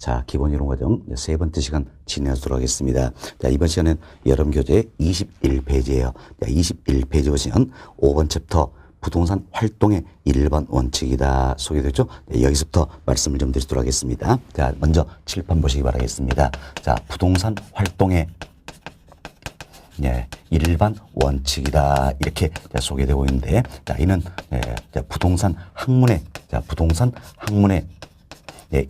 자, 기본 이론 과정 세 번째 시간 진행하도록 하겠습니다. 자, 이번 시간은 여러분 교재 21페이지예요. 자, 21페이지 보시면 5번 챕터 부동산 활동의 일반 원칙이다 소개됐죠? 네, 여기서부터 말씀을 좀 드리도록 하겠습니다. 자, 먼저 칠판 보시기 바라겠습니다. 자, 부동산 활동의 일반 원칙이다 이렇게 소개되고 있는데, 자, 이는 부동산 학문의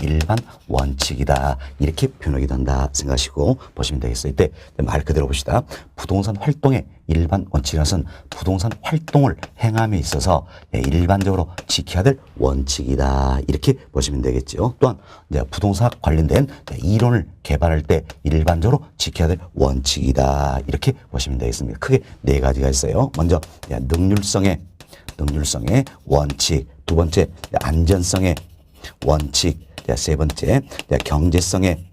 일반 원칙이다 이렇게 표현하게 된다 생각하시고 보시면 되겠어요. 이때 말 그대로 봅시다. 부동산 활동의 일반 원칙이라는 부동산 활동을 행함에 있어서 일반적으로 지켜야 될 원칙이다 이렇게 보시면 되겠죠. 또한 부동산학 관련된 이론을 개발할 때 일반적으로 지켜야 될 원칙이다 이렇게 보시면 되겠습니다. 크게 네 가지가 있어요. 먼저 능률성의 원칙, 두 번째 안전성의 원칙, 세 번째 경제성의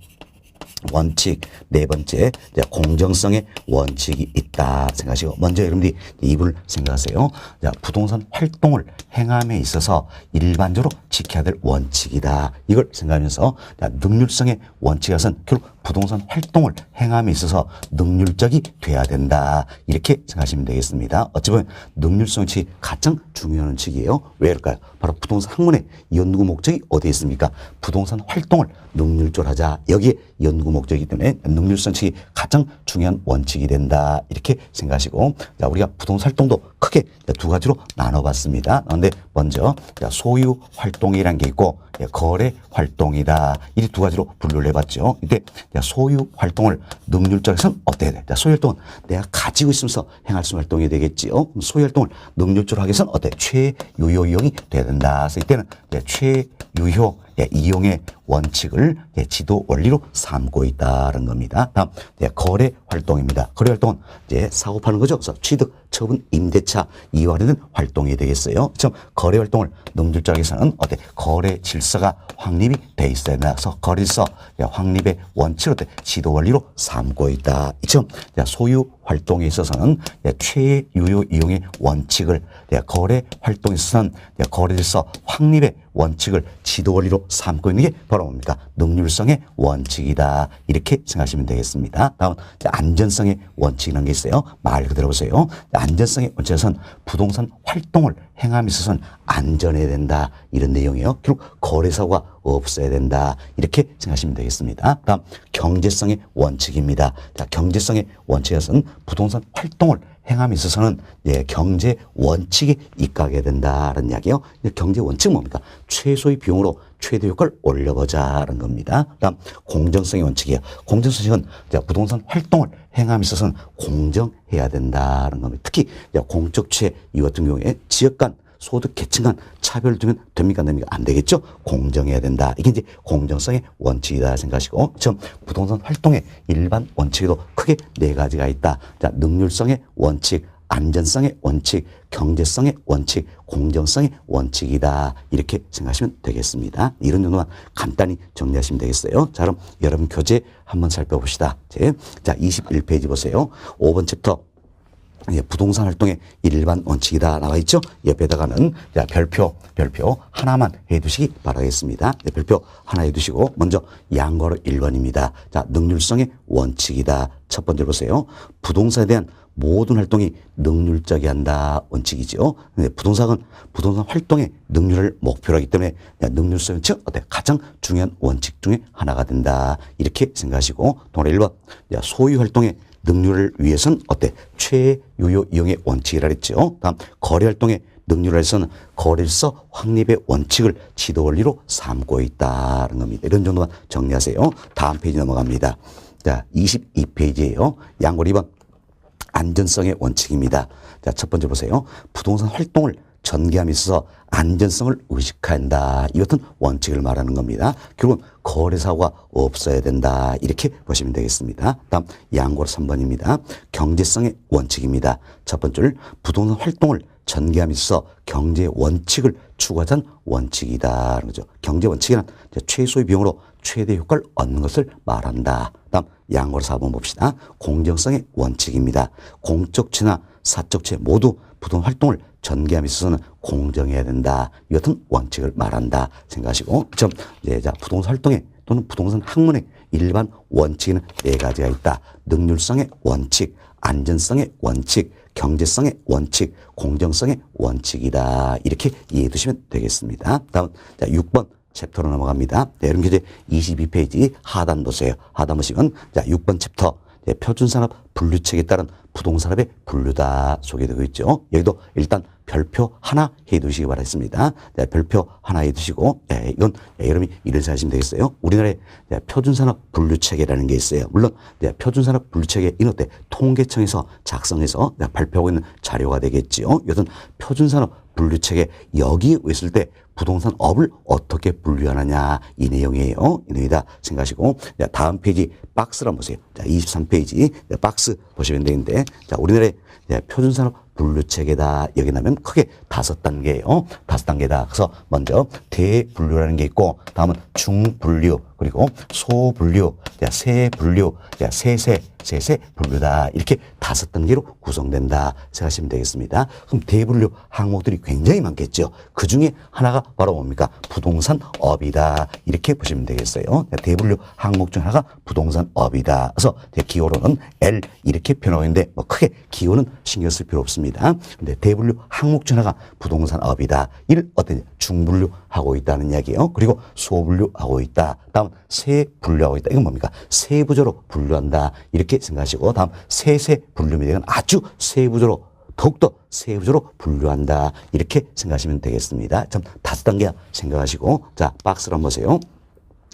원칙, 네 번째 공정성의 원칙이 있다 생각하시고, 먼저 여러분들이 이분을 생각하세요. 자, 부동산 활동을 행함에 있어서 일반적으로 지켜야 될 원칙이다 이걸 생각하면서, 자, 능률성의 원칙은 결국 부동산 활동을 행함에 있어서 능률적이 돼야 된다 이렇게 생각하시면 되겠습니다. 어찌 보면 능률성 원칙이 가장 중요한 원칙이에요. 왜 그럴까요? 바로 부동산 학문의 연구 목적이 어디에 있습니까? 부동산 활동을 능률적으로 하자, 여기에 연구 목적이기 때문에 능률성 원칙이 가장 중요한 원칙이 된다 이렇게 생각하시고, 자, 우리가 부동산 활동도 크게 두 가지로 나눠봤습니다. 그런데 먼저 소유 활동이라는 게 있고 거래 활동이다, 이 두 가지로 분류를 해봤죠. 이때 소유 활동을 능률적으로는 어때야 돼? 소유 활동은 내가 가지고 있으면서 행할 수 있는 활동이 되겠지요. 소유 활동을 능률적으로 하기 위해서는 어때? 최유효 이용이 돼야 된다. 그래서 이때는 최유효 이용의 원칙을 지도 원리로 삼고 있다는 겁니다. 다음 거래 활동입니다. 거래 활동은 사고 파는 거죠. 그래서 취득, 처분, 임대차 이와 관련된 활동이 되겠어요. 그럼 거래 활동을 능률적으로 해서는 어때? 거래 질서가 확립이 돼 있어야 된다. 그래서 거래 질서 확립의 원칙을 지도 원리로 삼고 있다. 이처럼 소유 활동에 있어서는 최유효 이용의 원칙을, 거래 활동에 있어서는 거래 질서 확립의 원칙을 지도 원리로 삼고 있는 게 바로 뭡니까? 능률성의 원칙이다 이렇게 생각하시면 되겠습니다. 다음 안전성의 원칙이라는 게 있어요. 말 그대로 보세요. 안전성의 원칙에서는 부동산 활동을 행함에 있어서는 안전해야 된다 이런 내용이에요. 결국 거래사고가 없어야 된다 이렇게 생각하시면 되겠습니다. 다음 경제성의 원칙입니다. 자, 경제성의 원칙에서는 부동산 활동을 행함에 있어서는 경제 원칙에 입각해야 된다는 이야기예요. 경제 원칙은 뭡니까? 최소의 비용으로 최대 효과를 올려보자는 겁니다. 다음 공정성의 원칙이에요. 공정성은 부동산 활동을 행함에 있어서는 공정해야 된다는 겁니다. 특히 공적 취해 이 같은 경우에 지역 간 소득 계층 간 차별을 두면 됩니까? 안 됩니까? 안 되겠죠? 공정해야 된다. 이게 이제 공정성의 원칙이다 생각하시고, 처음 부동산 활동의 일반 원칙에도 크게 네 가지가 있다. 자, 능률성의 원칙, 안전성의 원칙, 경제성의 원칙, 공정성의 원칙이다 이렇게 생각하시면 되겠습니다. 이런 정도만 간단히 정리하시면 되겠어요. 자, 그럼 여러분 교재 한번 살펴봅시다. 자, 21페이지 보세요. 5번 챕터 부동산 활동의 일반 원칙이다 나와 있죠. 옆에다가는 별표 하나만 해두시기 바라겠습니다. 별표 하나 해두시고, 먼저 양거로 1번입니다. 자, 능률성의 원칙이다. 첫 번째 보세요. 부동산에 대한 모든 활동이 능률적이어야 한다 원칙이죠. 부동산 활동의 능률을 목표로 하기 때문에 능률성은 즉 가장 중요한 원칙 중에 하나가 된다 이렇게 생각하시고, 동그라 1번 소유 활동의 능률을 위해서는 최유효 이용의 원칙이라 했죠. 다음 거래 활동의 능률을 해서는 거래질서 확립의 원칙을 지도 원리로 삼고 있다는 겁니다. 이런 정도만 정리하세요. 다음 페이지 넘어갑니다. 자, 22페이지예요. 양골 2번 안전성의 원칙입니다. 자, 첫 번째 보세요. 부동산 활동을 전개함에 있어서 안전성을 의식한다. 이것은 원칙을 말하는 겁니다. 결국은 거래사고가 없어야 된다. 이렇게 보시면 되겠습니다. 다음 양골 3번입니다. 경제성의 원칙입니다. 첫 번째 부동산 활동을 전개함에 있어서 경제 원칙을 추구하자는 원칙이다. 거죠. 경제 원칙이란 최소의 비용으로 최대 효과를 얻는 것을 말한다. 다음 양골 4번 봅시다. 공정성의 원칙입니다. 공적체나 사적체 모두 부동산 활동을 전개함에 있어서는 공정해야 된다. 이 같은 원칙을 말한다 생각하시고, 부동산 활동의 또는 부동산 학문의 일반 원칙에는 네 가지가 있다. 능률성의 원칙, 안전성의 원칙, 경제성의 원칙, 공정성의 원칙이다. 이렇게 이해해 두시면 되겠습니다. 다음, 자, 6번 챕터로 넘어갑니다. 네, 여러분 교재 22페이지 하단 보세요. 하단 보시면, 자, 6번 챕터. 네, 표준산업 분류책에 따른 부동산업의 분류다 소개되고 있죠. 여기도 일단 별표 하나 해 두시기 바라겠습니다. 네, 별표 하나 해 두시고, 네, 이건 네, 여러분이 이런 생각하시면 되겠어요. 우리나라에 네, 표준산업 분류체계라는 게 있어요. 물론 네, 표준산업 분류체계 이는 어때? 통계청에서 작성해서 네, 발표하고 있는 자료가 되겠지요. 이것은 표준산업 분류체계 여기 있을 때 부동산업을 어떻게 분류하느냐 이 내용이에요. 이 내용이다 생각하시고, 자, 다음 페이지 박스를 한번 보세요. 자, 23페이지 박스 보시면 되는데, 자, 우리나라의 표준산업 분류체계다. 여기 나면 크게 5단계예요. 5단계다. 그래서 먼저 대분류라는 게 있고, 다음은 중분류, 그리고 소분류, 세분류, 세세 분류다. 이렇게 5단계로 구성된다 생각하시면 되겠습니다. 그럼 대분류 항목들이 굉장히 많겠죠. 그 중에 하나가 바로 뭡니까? 부동산업이다. 이렇게 보시면 되겠어요. 대분류 항목 중 하나가 부동산업이다. 그래서 기호로는 L 이렇게 표현하고 있는데 뭐 크게 기호는 신경 쓸 필요 없습니다. 근데 대분류 항목 중 하나가 부동산업이다. 이를 어떤 중분류하고 있다는 이야기예요. 그리고 소분류하고 있다. 다음 세분류하고 있다. 이건 뭡니까? 세부적으로 분류한다. 이렇게 생각하시고, 다음 세세 분류입니다. 아주 세부적으로 더욱더 세부적으로 분류한다. 이렇게 생각하시면 되겠습니다. 참 5단계 생각하시고, 자, 박스를 한번 보세요.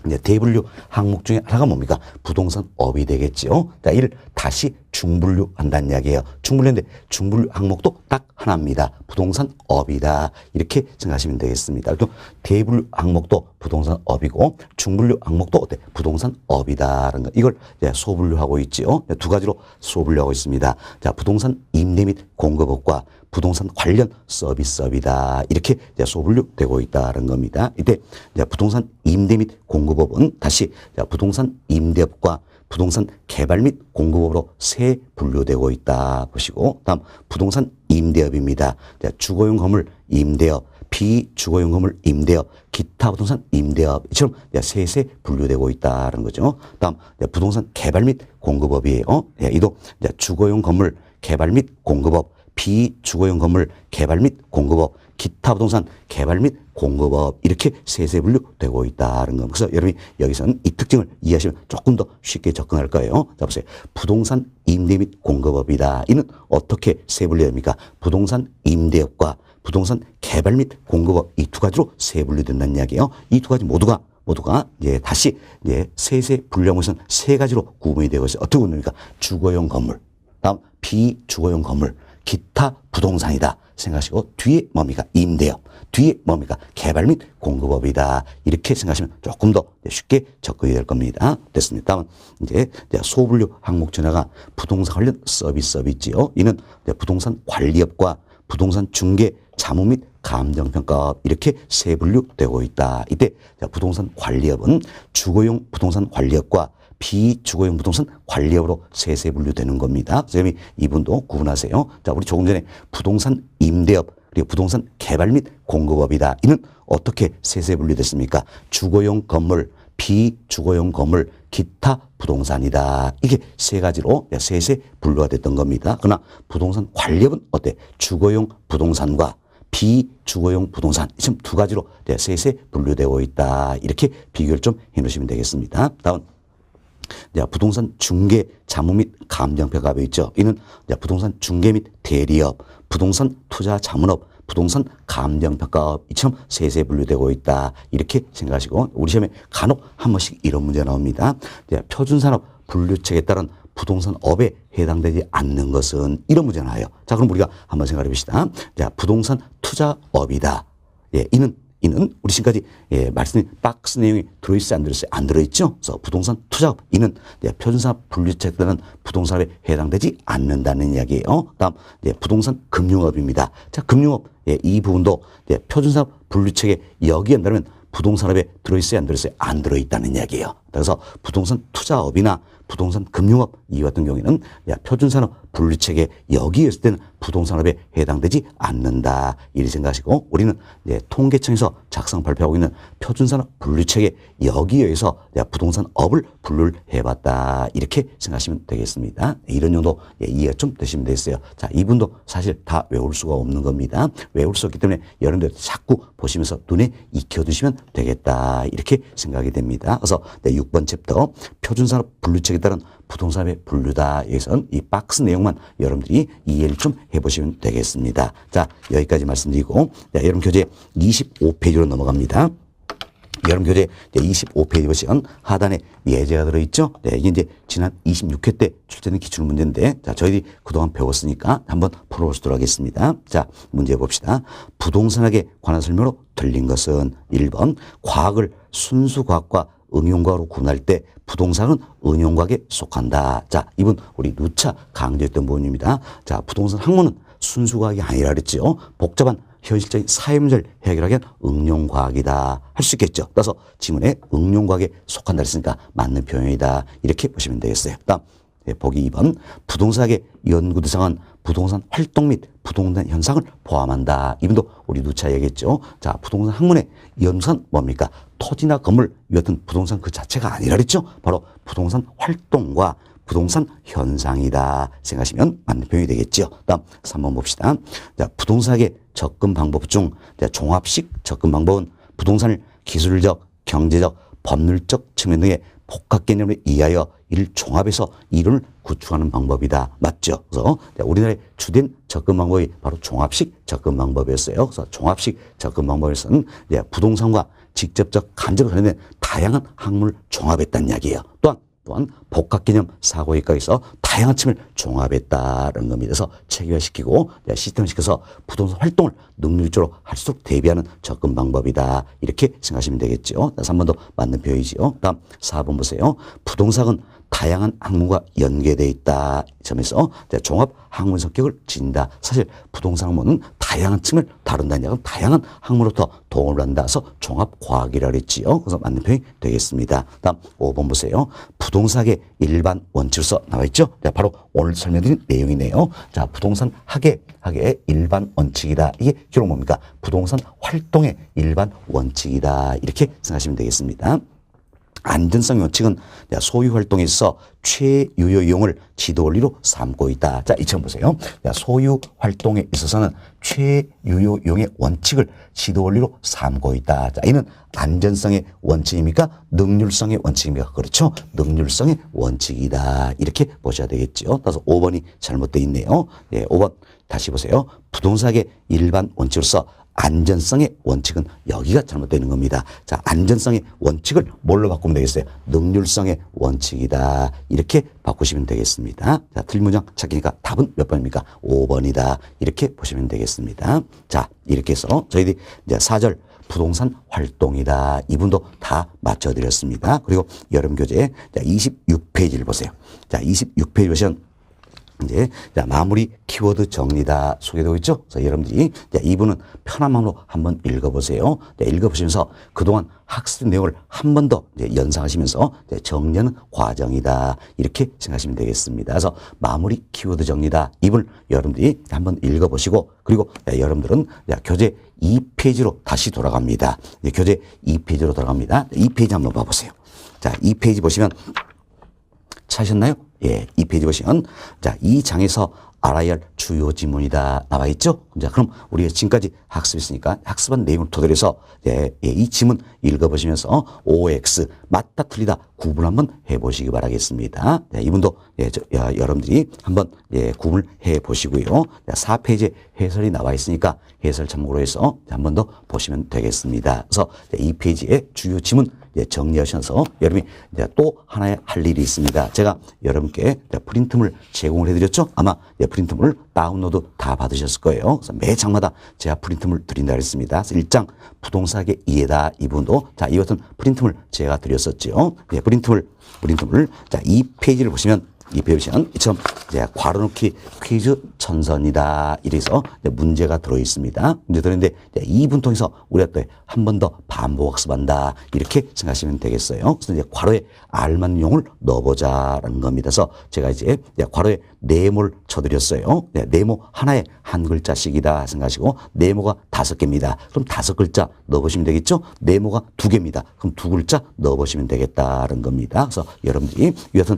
이제 대분류 항목 중에 하나가 뭡니까? 부동산업이 되겠죠. 자, 이를 다시 중분류한다는 이야기예요. 중분류인데 중분류 항목도 딱 하나입니다. 부동산업이다. 이렇게 생각하시면 되겠습니다. 그리고 대분류 항목도 부동산업이고 중분류 항목도 어때? 부동산업이다라는 거. 이걸 이제 소분류하고 있지요. 두 가지로 소분류하고 있습니다. 자, 부동산 임대 및 공급업과 부동산 관련 서비스업이다. 이렇게 이제 소분류되고 있다는 겁니다. 이때 이제 부동산 임대 및 공급업은 다시 부동산 임대업과 부동산 개발 및 공급업으로 세 분류되고 있다 보시고, 다음 부동산 임대업입니다. 주거용 건물 임대업, 비주거용 건물 임대업, 기타 부동산 임대업 이처럼 세세 분류되고 있다는 거죠. 다음 부동산 개발 및 공급업이에요. 이도 주거용 건물 개발 및 공급업, 비주거용 건물 개발 및 공급업, 기타 부동산 개발 및 공급업 이렇게 세세 분류되고 있다는 겁니다. 그래서 여러분이 여기서는 이 특징을 이해하시면 조금 더 쉽게 접근할 거예요. 자, 보세요. 부동산 임대 및 공급업이다. 이는 어떻게 세 분류됩니까? 부동산 임대업과 부동산 개발 및 공급업 이 두 가지로 세 분류된다는 이야기예요. 이 두 가지 모두가 이제 다시 이제 세세 분류한 것은 세 가지로 구분이 되고 있어요. 어떻게 구분됩니까? 주거용 건물, 다음 비주거용 건물, 기타 부동산이다 생각하시고, 뒤에 뭡니까? 임대업, 뒤에 뭡니까? 개발 및 공급업이다. 이렇게 생각하시면 조금 더 쉽게 접근이 될 겁니다. 됐습니다. 다음은 이제 소분류 항목 전화가 부동산 관련 서비스업이 있지요. 이는 부동산 관리업과 부동산 중개, 자문 및 감정평가업 이렇게 세 분류되고 있다. 이때 부동산 관리업은 주거용 부동산 관리업과 비주거용 부동산 관리업으로 세세 분류되는 겁니다. 선생님이 이분도 구분하세요. 자, 우리 조금 전에 부동산 임대업 그리고 부동산 개발 및 공급업이다. 이는 어떻게 세세 분류됐습니까? 주거용 건물, 비주거용 건물, 기타 부동산이다. 이게 세 가지로 세세 분류가 됐던 겁니다. 그러나 부동산 관리업은 어때? 주거용 부동산과 비주거용 부동산 지금 두 가지로 세세 분류되고 있다. 이렇게 비교를 좀 해놓으시면 되겠습니다. 다음 부동산 중개, 자문 및 감정평가업이 있죠. 이는 부동산 중개 및 대리업, 부동산 투자 자문업, 부동산 감정평가업 이처럼 세세 분류되고 있다. 이렇게 생각하시고, 우리 시험에 간혹 한 번씩 이런 문제가 나옵니다. 표준산업 분류책에 따른 부동산업에 해당되지 않는 것은 이런 문제가 나와요. 자, 그럼 우리가 한번 생각해 봅시다. 자, 부동산 투자업이다. 예, 이는 우리 지금까지 말씀드린 박스 내용이 들어있어요? 안 들어있어요? 안 들어있죠? 그래서 부동산 투자업, 이는 표준산업 분류책에 따른 부동산업에 해당되지 않는다는 이야기예요. 다음 부동산 금융업입니다. 자, 금융업 이 부분도 표준산업 분류책에 여기에 한다면 부동산업에 들어있어요? 안 들어있어요? 안 들어있다는 이야기예요. 그래서 부동산 투자업이나 부동산 금융업 이 같은 경우에는 표준산업 분류체계 여기에 있을 때는 부동산업에 해당되지 않는다. 이렇게 생각하시고 우리는 통계청에서 작성 발표하고 있는 표준산업 분류체계 여기에 의해서 부동산업을 분류를 해봤다. 이렇게 생각하시면 되겠습니다. 이런 정도 이해가 좀 되시면 되겠어요. 자, 이분도 사실 다 외울 수가 없는 겁니다. 외울 수 없기 때문에 여러분들 자꾸 보시면서 눈에 익혀두시면 되겠다. 이렇게 생각이 됩니다. 그래서 6번 챕터 표준산업 분류체계에 따른 부동산의 분류다. 여기서는 이 박스 내용만 여러분들이 이해를 좀 해보시면 되겠습니다. 자, 여기까지 말씀드리고 여러분 교재 25페이지로 넘어갑니다. 여러분 교재 25페이지 보시면 하단에 예제가 들어있죠. 네, 이게 이제 지난 26회 때 출제된 기출 문제인데, 자, 저희들이 그동안 배웠으니까 한번 풀어보도록 하겠습니다. 자, 문제 봅시다. 부동산학에 관한 설명으로 틀린 것은 1번 과학을 순수과학과 응용과학으로 구분할 때 부동산은 응용과학에 속한다. 자, 이분 우리 누차 강조했던 부분입니다. 자, 부동산 학문은 순수과학이 아니라 그랬죠. 복잡한 현실적인 사회 문제를 해결하기 위한 응용과학이다. 할 수 있겠죠. 따라서 지문에 응용과학에 속한다 했으니까 맞는 표현이다. 이렇게 보시면 되겠어요. 다음 보기 2번 부동산학의 연구 대상은 부동산 활동 및 부동산 현상을 포함한다. 이분도 우리 누차 얘기했죠. 자, 부동산 학문의 연구는 뭡니까? 토지나 건물 이 같은 부동산 그 자체가 아니라 그랬죠. 바로 부동산 활동과 부동산 현상이다 생각하시면 맞는 표현이 되겠죠. 다음 3번 봅시다. 자, 부동산학의 접근 방법 중 종합식 접근 방법은 부동산을 기술적, 경제적, 법률적 측면 등의 복합 개념을 이해하여 이를 종합해서 이론을 구축하는 방법이다. 맞죠? 그래서 우리나라의 주된 접근 방법이 바로 종합식 접근 방법이었어요. 그래서 종합식 접근 방법에서는 부동산과 직접적, 간접적 관련된 다양한 학문을 종합했다는 이야기예요. 또한 복합개념 사고학에서 다양한 측면을 종합했다는 겁니다. 그래서 체계화시키고 시스템화시켜서 부동산 활동을 능률적으로 할수록 대비하는 접근 방법이다. 이렇게 생각하시면 되겠죠. 3번도 맞는 표현이죠. 다음 4번 보세요. 부동산은 다양한 학문과 연계되어 있다. 이 점에서 종합 학문 성격을 지닌다. 사실 부동산 학문은 다양한 측면을 다룬다는 얘기는 다양한 학문으로부터 도움을 받는다서 종합과학이라고 그랬지요. 그래서 맞는 표현이 되겠습니다. 다음 5번 보세요. 부동산학의 일반 원칙으로서 나와 있죠. 바로 오늘 설명드린 내용이네요. 자, 부동산 학의 일반 원칙이다. 이게 결국 뭡니까? 부동산 활동의 일반 원칙이다. 이렇게 생각하시면 되겠습니다. 안전성 원칙은 소유 활동에 있어 최유효 이용을 지도 원리로 삼고 있다. 자, 이처럼 보세요. 소유 활동에 있어서는 최유효 이용의 원칙을 지도 원리로 삼고 있다. 자, 이는 안전성의 원칙입니까? 능률성의 원칙입니까? 그렇죠. 능률성의 원칙이다. 이렇게 보셔야 되겠죠. 따라서 5번이 잘못되어 있네요. 5번 다시 보세요. 부동산의 일반 원칙으로서 안전성의 원칙은 여기가 잘못되는 겁니다. 자, 안전성의 원칙을 뭘로 바꾸면 되겠어요? 능률성의 원칙이다. 이렇게 바꾸시면 되겠습니다. 자, 틀린 문장 찾기니까 답은 몇 번입니까? 5번이다. 이렇게 보시면 되겠습니다. 자, 이렇게 해서 저희들이 이제 4절 부동산 활동이다. 이분도 다 맞춰드렸습니다. 그리고 여러분 교재 26페이지를 보세요. 자, 26페이지 보시면 이제 마무리 키워드 정리다 소개되고 있죠. 그래서 여러분들이 이분은 편한 마음으로 한번 읽어보세요. 읽어보시면서 그동안 학습 내용을 한 번 더 연상하시면서 정리하는 과정이다. 이렇게 생각하시면 되겠습니다. 그래서 마무리 키워드 정리다. 이분을 여러분들이 한번 읽어보시고 그리고 여러분들은 교재 2페이지로 다시 돌아갑니다. 교재 2페이지로 돌아갑니다. 2페이지 한번 봐보세요. 자, 2페이지 보시면 찾으셨나요? 예, 이 페이지 보시면 자, 이 장에서 알아야 할 주요 지문이다 나와 있죠. 자, 그럼 우리가 지금까지 학습했으니까 학습한 내용을 토대로 해서 이 지문 읽어보시면서 OX 맞다 틀리다 구분 한번 해보시기 바라겠습니다. 이분도 여러분들이 한번 구분을 해보시고요. 4페이지에 해설이 나와 있으니까 해설 참고로 해서 한 번 더 보시면 되겠습니다. 그래서 이 페이지에 주요 지문 정리하셔서 여러분이 또 하나의 할 일이 있습니다. 제가 여러분께 프린트물 제공을 해드렸죠. 아마 프린트물을 다운로드 다 받으셨을 거예요. 그래서 매 장마다 제가 프린트물 드린다 그랬습니다. 그래서 1장 부동산학의 이해다 이분도 이 같은 프린트물 제가 드렸었죠. 프린트물 자, 이 페이지를 보시면 이 배우시는 이처럼 이제 괄호넣기 퀴즈 천선이다. 이래서 문제가 들어 있습니다. 문제 들어있는데 이 부분 통해서 우리가 또 한 번 더 반복 학습한다. 이렇게 생각하시면 되겠어요. 그래서 이제 괄호에 알맞는 용을 넣어보자라는 겁니다. 그래서 제가 이제 괄호에 네모를 쳐드렸어요. 네모 하나에 한 글자씩이다 생각하시고 네모가 5개입니다. 그럼 5글자 넣어보시면 되겠죠? 네모가 2개입니다. 그럼 2글자 넣어보시면 되겠다는 겁니다. 그래서 여러분들이 이것은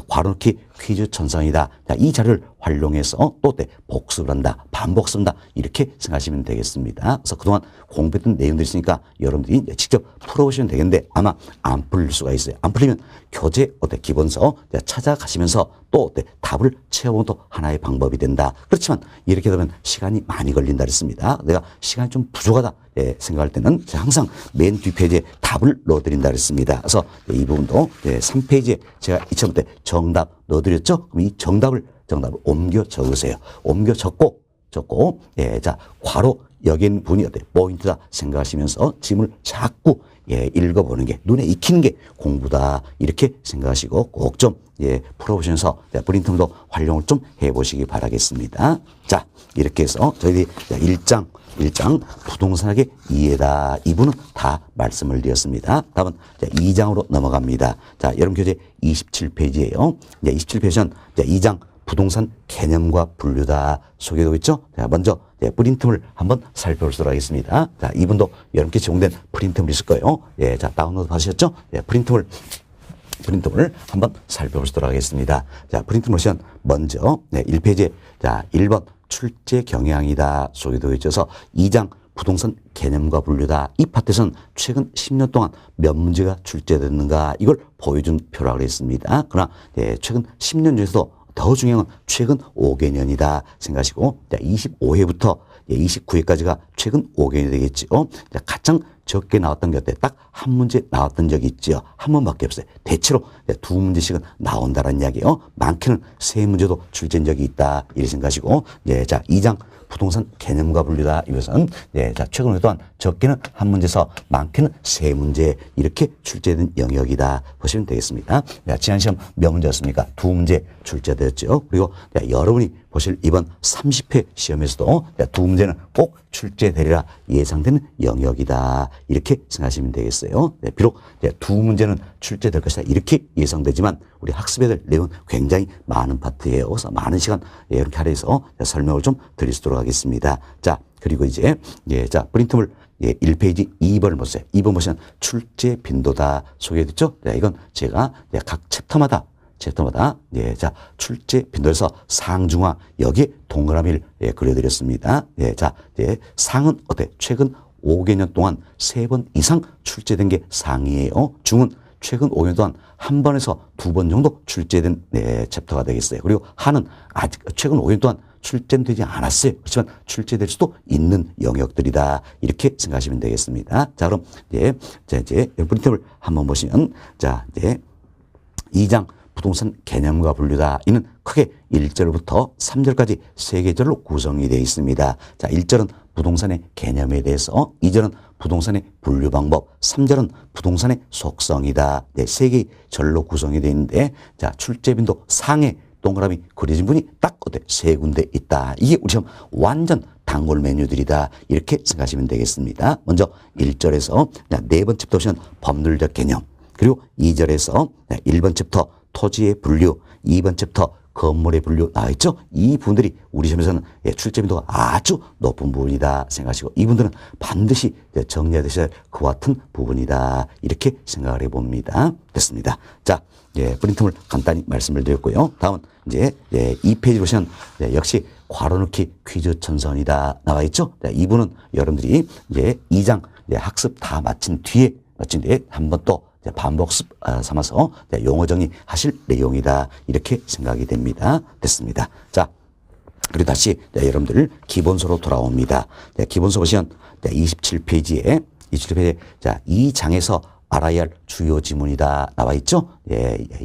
괄호넣기 퀴즈 천성이다. 이 자료를 활용해서 또 복습을 한다, 반복습니다. 이렇게 생각하시면 되겠습니다. 그래서 그동안 공부했던 내용들이 있으니까 여러분들이 직접 풀어보시면 되겠는데 아마 안 풀릴 수가 있어요. 안 풀리면 교재 기본서 찾아가시면서 또 답을 채워보는 또 하나의 방법이 된다. 그렇지만 이렇게 되면 시간이 많이 걸린다 그랬습니다. 내가 시간이 좀 부족하다 생각할 때는 항상 맨 뒷페이지에 답을 넣어드린다 그랬습니다. 그래서 이 부분도 3페이지에 제가 이처럼 정답 넣어드렸죠? 그럼 이 정답을 옮겨 적으세요. 옮겨 적고, 자, 괄호 여기 있는 분이 포인트다 생각하시면서 지문을 자꾸 읽어보는 게, 눈에 익히는 게 공부다. 이렇게 생각하시고 꼭 좀 풀어보시면서 프린팅도 활용을 좀 해보시기 바라겠습니다. 자, 이렇게 해서 저희들이 1장 부동산학의 이해다. 이 부분은 다 말씀을 드렸습니다. 다음은 2장으로 넘어갑니다. 자, 여러분 교재 27페이지예요. 27페이지는 2장 부동산 개념과 분류다 소개되고 있죠. 자, 먼저 프린트물 한번 살펴보도록 하겠습니다. 자, 이분도 여러분께 제공된 프린트물 있을 거예요. 자, 다운로드 받으셨죠? 프린트물 한번 살펴보도록 하겠습니다. 자, 프린트물 보시면 먼저 1페이지에 자, 1번 출제 경향이다 소개되어 있어서 2장 부동산 개념과 분류다. 이 파트에서는 최근 10년 동안 몇 문제가 출제됐는가 이걸 보여준 표라고 했습니다. 그러나 최근 10년 중에서도 더 중요한 건 최근 5개년이다 생각하시고 25회부터 29회까지가 최근 5개년이 되겠죠. 가장 적게 나왔던 게 어때? 딱 한 문제 나왔던 적이 있죠. 한 번밖에 없어요. 대체로 2문제씩은 나온다는 이야기예요. 많게는 3문제도 출제한 적이 있다. 이렇게 생각하시고 자, 2장 부동산 개념과 분류다. 이것은 자, 최근 또한 적게는 한 문제에서 많게는 3문제 이렇게 출제된 영역이다 보시면 되겠습니다. 지난 시험 몇 문제였습니까? 2문제 출제되었죠. 그리고 여러분이 보실 이번 30회 시험에서도 2문제는 꼭 출제되리라 예상되는 영역이다. 이렇게 생각하시면 되겠어요. 비록 2문제는 출제될 것이다. 이렇게 예상되지만 우리 학습해야 될 내용은 굉장히 많은 파트예요. 그래서 많은 시간 이렇게 할애해서 설명을 좀 드릴 수 있도록 하겠습니다. 자, 그리고 이제 자, 프린트물 1페이지 2번을 보세요. 2번 보시면 출제 빈도다 소개됐죠? 이건 제가 각 챕터마다 자, 출제 빈도에서 상중하 여기에 동그라미를 그려드렸습니다. 자, 상은 어때? 최근 5개년 동안 3번 이상 출제된 게 상이에요. 중은 최근 5년 동안 한 번에서 2번 정도 출제된 챕터가 되겠어요. 그리고 하는 아직 최근 5년 동안 출제되지 않았어요. 그렇지만 출제될 수도 있는 영역들이다. 이렇게 생각하시면 되겠습니다. 자, 그럼 이제 프린트를 한번 보시면 자, 2장 부동산 개념과 분류다. 이는 크게 1절부터 3절까지 3계절로 구성이 되어 있습니다. 자, 1절은 부동산의 개념에 대해서, 2절은 부동산의 분류 방법, 3절은 부동산의 속성이다. 3개의 절로 구성이 되어 있는데 자, 출제빈도 상에 동그라미 그려진 분이 딱 3군데 있다. 이게 우리 시험 완전 단골 메뉴들이다. 이렇게 생각하시면 되겠습니다. 먼저 1절에서 4번 챕터 보시면 법률적 개념, 그리고 2절에서 1번 챕터 토지의 분류, 2번 챕터 건물의 분류 나와있죠? 이 부분들이 우리 시험에서는 출제빈도가 아주 높은 부분이다 생각하시고 이 부분들은 반드시 정리하셔야 될 그와 같은 부분이다. 이렇게 생각을 해봅니다. 됐습니다. 자, 프린트물 간단히 말씀을 드렸고요. 다음은 이제 2페이지 보시면 역시 괄호넣기 퀴즈 천선이다 나와있죠? 이 부분은 여러분들이 이제 2장 학습 다 마친 뒤에 한 번 또 반복습 삼아서 용어 정리 하실 내용이다. 이렇게 생각이 됩니다. 됐습니다. 자, 그리고 다시 여러분들 기본서로 돌아옵니다. 기본서 보시면 27페이지에 자, 이 장에서 알아야 할 주요 지문이다 나와 있죠.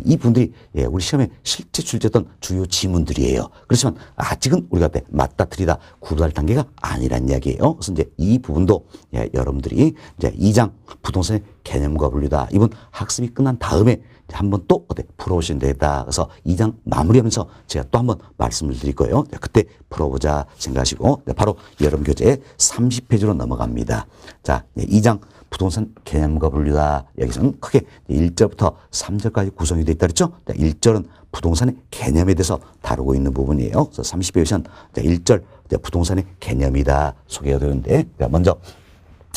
이 분들이 우리 시험에 실제 출제했던 주요 지문들이에요. 그렇지만 아직은 우리가 맞다 틀리다 구분할 단계가 아니란 이야기예요. 그래서 이제 이 부분도 여러분들이 이제 2장 부동산의 개념과 분류다. 이번 학습이 끝난 다음에 한번 또 풀어보시면 되겠다. 그래서 2장 마무리하면서 제가 또 한번 말씀을 드릴 거예요. 그때 풀어보자 생각하시고 바로 여러분 교재 30페이지로 넘어갑니다. 자, 2장 부동산 개념과 분류다. 여기서는 크게 1절부터 3절까지 구성이 되어 있다 그랬죠? 1절은 부동산의 개념에 대해서 다루고 있는 부분이에요. 그래서 30페이지는 1절 부동산의 개념이다 소개가 되는데 먼저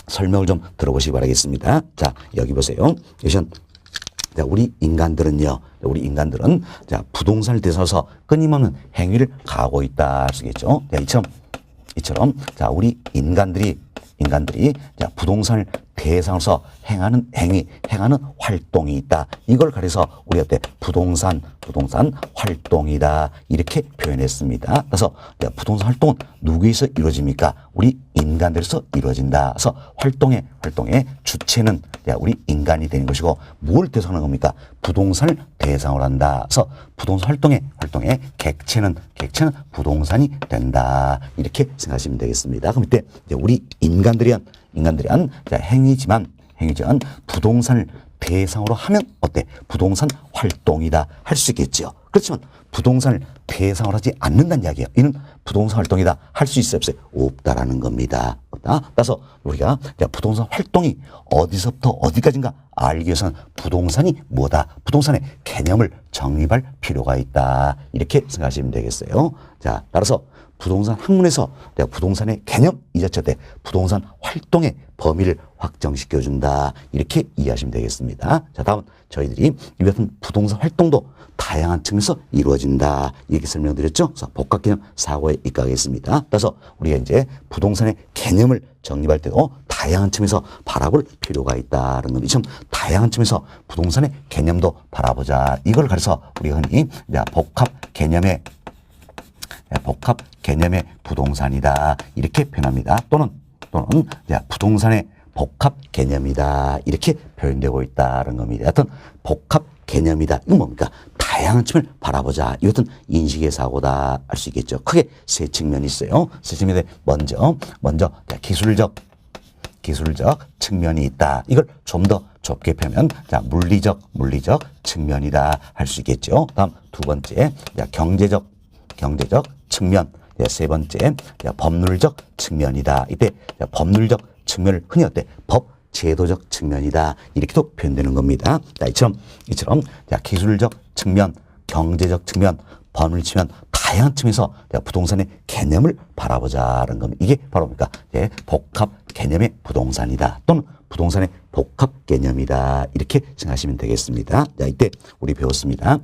설명을 좀 들어보시기 바라겠습니다. 자, 여기 보세요. 여기는 우리 인간들은 부동산을 대해서 끊임없는 행위를 가하고 있다 쓰겠죠. 이처럼 자, 우리 인간들이 부동산을 대상으로서 행하는 행위, 행하는 활동이 있다. 이걸 가려서 우리가 부동산 활동이다. 이렇게 표현했습니다. 그래서 부동산 활동은 누구에서 이루어집니까? 우리 인간들에서 이루어진다. 그래서 활동의 주체는 우리 인간이 되는 것이고 뭘 대상으로 하는 겁니까? 부동산을 대상으로 한다. 그래서 부동산 활동의 객체는 부동산이 된다. 이렇게 생각하시면 되겠습니다. 그럼 이때 우리 인간들이 한 행위지만 부동산을 대상으로 하면 부동산 활동이다 할 수 있겠죠. 그렇지만 부동산을 대상으로 하지 않는다는 이야기예요. 이는 부동산 활동이다 할 수 있어요, 없어요? 없다라는 겁니다. 없다. 따라서 우리가 부동산 활동이 어디서부터 어디까지인가 알기 위해서는 부동산이 뭐다, 부동산의 개념을 정립할 필요가 있다. 이렇게 생각하시면 되겠어요. 자, 따라서 부동산 학문에서 부동산의 개념 이 자체 부동산 활동의 범위를 확정시켜준다. 이렇게 이해하시면 되겠습니다. 자, 다음 저희들이 이 같은 부동산 활동도 다양한 측면에서 이루어진다. 이렇게 설명드렸죠. 그래서 복합개념 사고에 입각하겠습니다. 따라서 우리가 이제 부동산의 개념을 정립할 때도 다양한 측면에서 바라볼 필요가 있다는 겁니다. 좀 다양한 측면에서 부동산의 개념도 바라보자. 이걸 가려서 우리가 흔히 복합 개념의 부동산이다. 이렇게 표현합니다. 또는 부동산의 복합 개념이다. 이렇게 표현되고 있다는 겁니다. 하여튼 복합 개념이다. 이건 뭡니까? 다양한 측면을 바라보자. 이것은 인식의 사고다 할 수 있겠죠. 크게 세 측면이 있어요. 세 측면에 먼저 기술적 측면이 있다. 이걸 좀 더 좁게 펴면 물리적 측면이다 할 수 있겠죠. 다음 두 번째 경제적 측면, 세 번째 법률적 측면이다. 이때 법률적 측면을 흔히 법 제도적 측면이다. 이렇게도 표현되는 겁니다. 자, 이처럼 기술적 측면, 경제적 측면, 법률 측면 다양한 측면에서 부동산의 개념을 바라보자는 겁니다. 이게 바로 뭡니까? 복합 개념의 부동산이다. 또는 부동산의 복합 개념이다. 이렇게 생각하시면 되겠습니다. 자, 이때 우리 배웠습니다.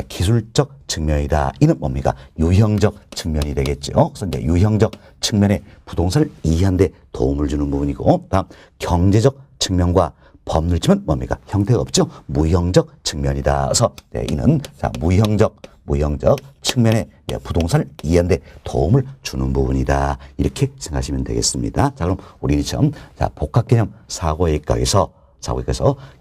기술적 측면이다. 이는 뭡니까? 유형적 측면이 되겠죠. 그래서 이제 유형적 측면의 부동산을 이해하는 데 도움을 주는 부분이고, 다음 경제적 측면과 법률 측면 뭡니까? 형태가 없죠. 무형적 측면이다. 그래서 이는 무형적 측면의 부동산을 이해하는 데 도움을 주는 부분이다. 이렇게 생각하시면 되겠습니다. 자, 그럼 우리는 복합개념 사고의 입각에서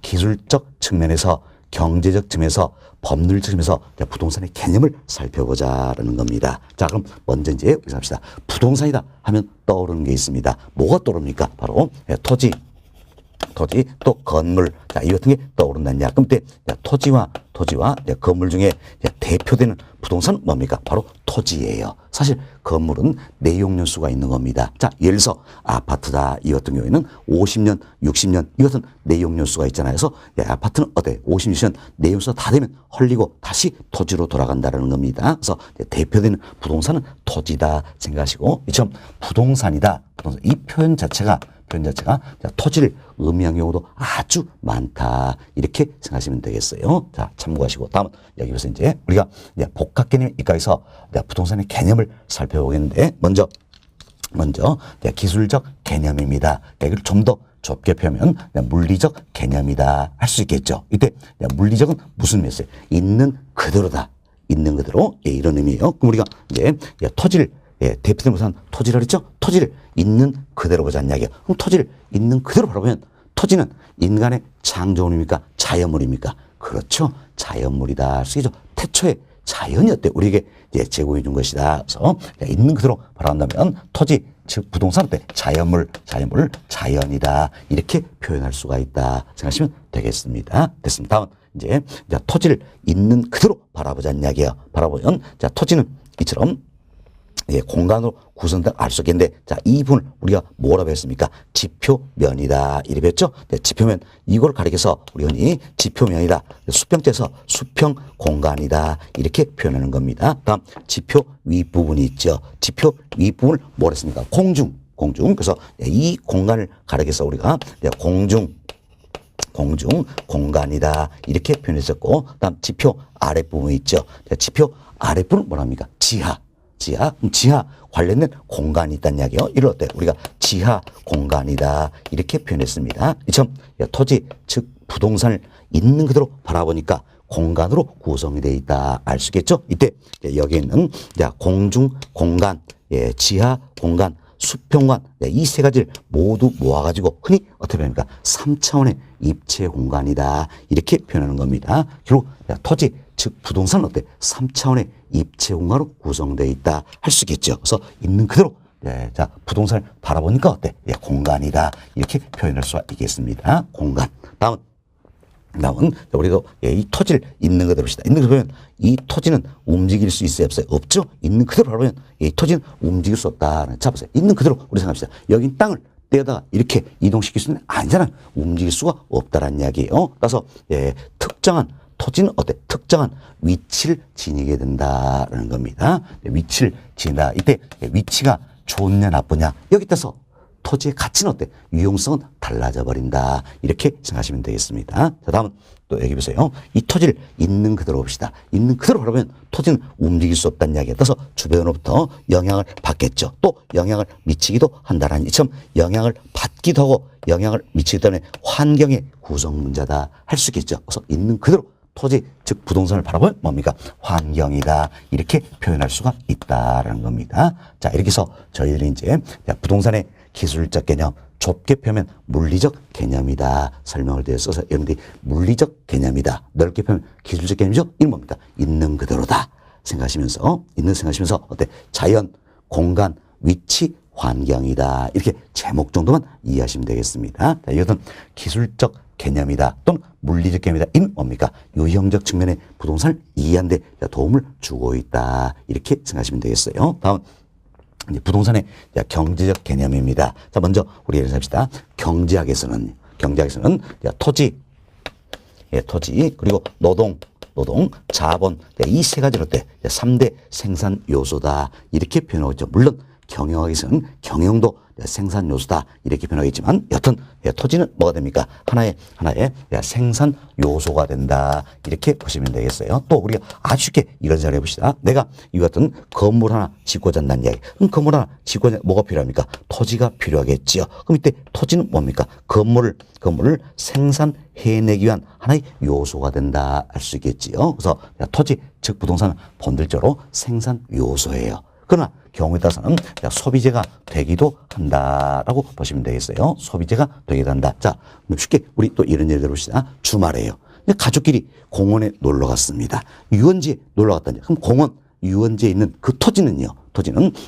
기술적 측면에서 경제적 측면에서 법률 측면에서 부동산의 개념을 살펴보자라는 겁니다. 자, 그럼 먼저 이제 여기서 합시다. 부동산이다 하면 떠오르는 게 있습니다. 뭐가 떠오릅니까? 바로 토지 또 건물, 이 같은 게 떠오른다는 이야기. 그럼 토지와 건물 중에 대표되는 부동산은 뭡니까? 바로 토지예요. 사실 건물은 내용연수가 있는 겁니다. 자, 예를 들어서 아파트다. 이 같은 경우에는 50년, 60년 이 같은 내용연수가 있잖아요. 그래서 아파트는 50, 60년 내용연수가 다 되면 헐리고 다시 토지로 돌아간다는 겁니다. 그래서 대표되는 부동산은 토지다 생각하시고, 이처럼 부동산이다. 이 표현 자체가 토지를 의미하는 경우도 아주 많다. 이렇게 생각하시면 되겠어요. 자, 참고하시고, 다음은 여기서 이제 우리가 복합 개념 입각에서 부동산의 개념을 살펴보겠는데, 먼저 기술적 개념입니다. 이걸 좀 더 좁게 펴면 물리적 개념이다 할 수 있겠죠. 이때 물리적은 무슨 의미였어요? 있는 그대로다. 있는 그대로. 이런 의미예요. 그럼 우리가 이제 토지를 대표되는 부산 토지를 했죠? 토지를 있는 그대로 보자는 이야기예요. 그럼 토지를 있는 그대로 바라보면 토지는 인간의 창조물입니까? 자연물입니까? 그렇죠. 자연물이다. 쓰이죠. 태초에 자연이 우리에게 제공해 준 것이다. 그래서 있는 그대로 바라본다면 토지 즉 부동산 어때? 자연물, 자연이다. 이렇게 표현할 수가 있다. 생각하시면 되겠습니다. 됐습니다. 다음 이제 토지를 있는 그대로 바라보자는 이야기예요. 바라보면 자 토지는 이처럼 예, 공간으로 구성된 알 수 있겠는데, 자, 이 부분을 우리가 뭐라고 했습니까? 지표면이다. 이래 했죠? 네, 지표면, 이걸 가리켜서 우리 흔히 지표면이다. 수평째에서 수평 공간이다. 이렇게 표현하는 겁니다. 다음, 지표 윗부분이 있죠. 지표 윗부분을 뭐라 했습니까? 공중. 그래서 이 공간을 가리켜서 우리가 공중 공간이다. 이렇게 표현했었고, 다음, 지표 아랫부분이 있죠. 지표 아랫부분은 뭐라 합니까? 지하 관련된 공간이 있다는 이야기요. 이를 어때? 우리가 지하 공간이다. 이렇게 표현했습니다. 이처럼 토지, 즉 부동산을 있는 그대로 바라보니까 공간으로 구성이 되어 있다. 알 수 있겠죠? 이때 여기 있는 공중 공간, 지하 공간, 수평관, 이 세 가지를 모두 모아가지고 흔히 어떻게 표현합니까? 3차원의 입체 공간이다. 이렇게 표현하는 겁니다. 결국 토지, 즉 부동산은 어때? 3차원의 입체 공간으로 구성되어 있다. 할 수 있겠죠. 그래서 있는 그대로 자 부동산을 바라보니까 어때? 공간이다. 이렇게 표현할 수가 있겠습니다. 공간. 다음은 우리도 이 토지를 있는 그대로 봅시다. 있는 그대로 보면 이 토지는 움직일 수 있어요? 없어요? 없죠? 있는 그대로 바라보면 이 토지는 움직일 수 없다. 자 보세요. 있는 그대로 우리 생각합시다. 여긴 땅을 떼다가 이렇게 이동시킬 수 있는 아니잖아요. 움직일 수가 없다라는 이야기예요. 따라서 특정한 토지는 어때? 특정한 위치를 지니게 된다라는 겁니다. 위치를 지닌다. 이때 위치가 좋냐 나쁘냐 여기 따라서 토지의 가치는 어때? 유용성은 달라져 버린다. 이렇게 생각하시면 되겠습니다. 자, 다음은 또 여기 보세요. 이 토지를 있는 그대로 봅시다. 있는 그대로 바라보면 토지는 움직일 수 없다는 이야기에 따라서 주변으로부터 영향을 받겠죠. 또 영향을 미치기도 한다는 이처럼 영향을 받기도 하고 영향을 미치기 때문에 환경의 구성자다 할 수 있겠죠. 그래서 있는 그대로 토지, 즉 부동산을 바라보면 뭡니까? 환경이다. 이렇게 표현할 수가 있다라는 겁니다. 자, 이렇게 해서 저희들이 이제 부동산의 기술적 개념, 좁게 펴면 물리적 개념이다. 설명을 드려서 여러분들이 물리적 개념이다. 넓게 펴면 기술적 개념이죠. 이건 뭡니까? 있는 그대로다. 생각하시면서 어때? 자연, 공간, 위치, 환경이다. 이렇게 제목 정도만 이해하시면 되겠습니다. 자, 이것은 기술적 개념이다 또는 물리적 개념이다. 이는 뭡니까? 유형적 측면의 부동산을 이해하는 데 도움을 주고 있다. 이렇게 생각하시면 되겠어요. 다음 이제 부동산의 경제적 개념입니다. 자, 먼저 우리 예를 삽시다. 경제학에서는 토지 그리고 노동, 자본 이 세 가지를 어때? 3대 생산 요소다. 이렇게 표현하고 있죠. 물론 경영학에서는 경영도 생산 요소다. 이렇게 표현하겠지만 여튼 토지는 뭐가 됩니까? 하나의 생산 요소가 된다. 이렇게 보시면 되겠어요. 또 우리가 아주 쉽게 이런 자료 해봅시다. 내가 이 같은 건물 하나 짓고자 한다는 이야기. 그럼 건물 하나 짓고자 뭐가 필요합니까? 토지가 필요하겠지요. 그럼 이때 토지는 뭡니까? 건물을 생산해내기 위한 하나의 요소가 된다. 할 수 있겠지요. 그래서 토지, 즉 부동산은 본질적으로 생산 요소예요. 그러나 경우에 따라서는 소비재가 되기도 한다라고 보시면 되겠어요. 소비재가 되기도 한다. 자, 쉽게 우리 또 이런 예를 들어봅시다. 주말에요. 가족끼리 공원에 놀러 갔습니다. 유원지에 놀러 갔다니. 그럼 공원, 유원지에 있는 그 토지는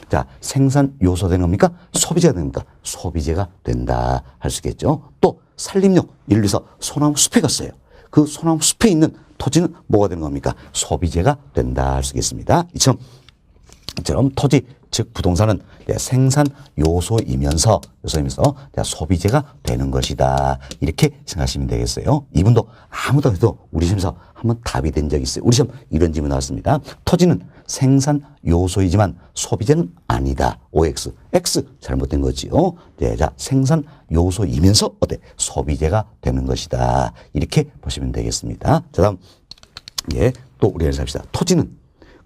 자, 생산 요소 되는 겁니까? 소비재가 되는 겁니까? 소비재가 된다. 할 수 있겠죠. 또 산림용, 예를 들어서 소나무 숲에 갔어요. 그 소나무 숲에 있는 토지는 뭐가 되는 겁니까? 소비재가 된다. 할 수 있겠습니다. 이처럼 토지, 즉 부동산은 생산 요소이면서 소비재가 되는 것이다. 이렇게 생각하시면 되겠어요. 이분도 아무도 해도 우리 시험에서 한번 답이 된 적이 있어요. 우리 시험 이런 질문 나왔습니다. 토지는 생산 요소이지만 소비재는 아니다. OX. X 잘못된 거지요. 자, 생산 요소이면서 어때? 소비재가 되는 것이다. 이렇게 보시면 되겠습니다. 자, 다음 또 우리가 삽시다. 토지는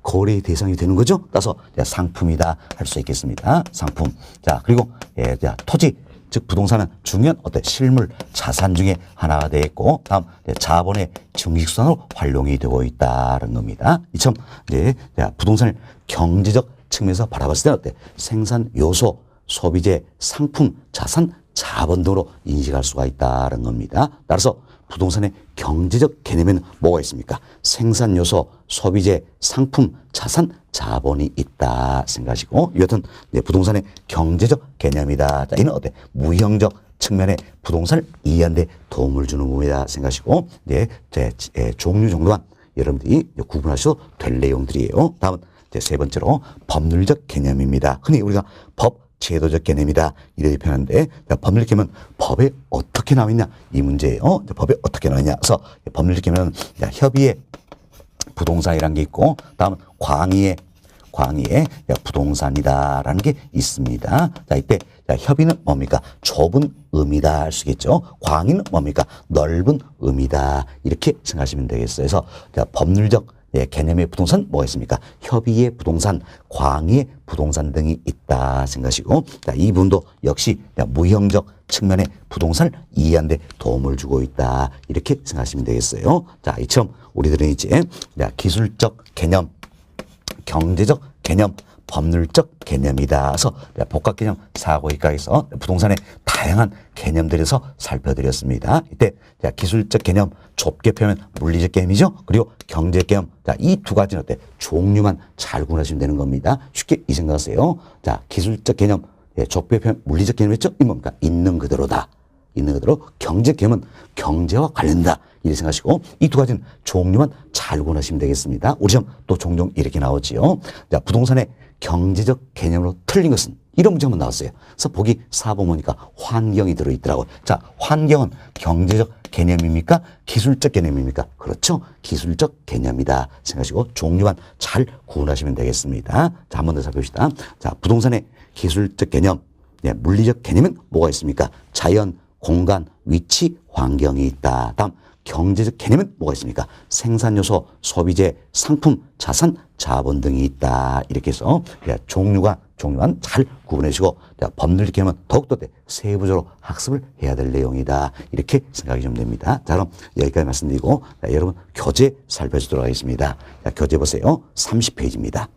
거래의 대상이 되는 거죠. 따라서 상품이다 할 수 있겠습니다. 상품. 자, 그리고 토지, 즉 부동산은 중요한 실물 자산 중에 하나가 되어 있고, 다음 자본의 증식수단으로 활용이 되고 있다는 겁니다. 이처럼 부동산을 경제적 측면에서 바라봤을 때 생산 요소, 소비재, 상품, 자산, 자본 등으로 인식할 수가 있다는 겁니다. 따라서 부동산의 경제적 개념에는 뭐가 있습니까? 생산 요소, 소비재, 상품, 자산, 자본이 있다 생각하시고, 이것은 부동산의 경제적 개념이다. 자, 이는 어때? 무형적 측면에 부동산을 이해하는 데 도움을 주는 부분이다 생각하시고, 종류 정도만 여러분들이 구분하셔도 될 내용들이에요. 다음은 세 번째로 법률적 개념입니다. 흔히 우리가 법, 제도적 개념이다 이렇게 표현하는데, 법률적 개념은 법에 어떻게 나와 있냐 이 문제예요. 법에 어떻게 나와 있냐. 그래서 법률적 개념은 협의의 부동산이라는 게 있고, 다음은 광의의 부동산이다라는 게 있습니다. 자, 이때 협의는 뭡니까? 좁은 의미다 할 수 있겠죠. 광의는 뭡니까? 넓은 의미다 이렇게 생각하시면 되겠어요. 그래서 법률적 개념의 부동산 뭐가 있습니까? 협의의 부동산, 광의의 부동산 등이 있다 생각하시고, 이 부분도 역시 무형적 측면의 부동산을 이해하는 데 도움을 주고 있다 이렇게 생각하시면 되겠어요. 자, 이처럼 우리들은 이제 기술적 개념, 경제적 개념, 법률적 개념이다. 그래서 복합 개념 사고이과에서 부동산의 다양한 개념들에서 살펴드렸습니다. 이때 기술적 개념 좁게 표현하면 물리적 개념이죠. 그리고 경제적 개념, 이 두 가지는 어때? 종류만 잘 구분하시면 되는 겁니다. 쉽게 이 생각하세요. 자, 기술적 개념 좁게 표현 물리적 개념이죠. 이 뭡니까? 있는 그대로다. 있는 그대로. 경제적 개념은 경제와 관련다 이렇게 생각하시고, 이 두 가지는 종류만 잘 구분하시면 되겠습니다. 우리 시험 또 종종 이렇게 나오지요. 자, 부동산의 경제적 개념으로 틀린 것은 이런 문제 한번 나왔어요. 그래서 보기 4번 보니까 환경이 들어있더라고요. 자, 환경은 경제적 개념입니까? 기술적 개념입니까? 그렇죠. 기술적 개념이다 생각하시고 종류만 잘 구분하시면 되겠습니다. 자, 한 번 더 살펴봅시다. 자, 부동산의 기술적 개념, 물리적 개념은 뭐가 있습니까? 자연, 공간, 위치, 환경이 있다. 다음 경제적 개념은 뭐가 있습니까? 생산요소, 소비재, 상품, 자산, 자본 등이 있다. 이렇게 해서 종류만 잘 구분해 주시고, 법률적 개념은 더욱더 세부적으로 학습을 해야 될 내용이다. 이렇게 생각이 좀 됩니다. 자, 그럼 여기까지 말씀드리고, 여러분 교재 살펴보도록 하겠습니다. 교재 보세요. 30페이지입니다.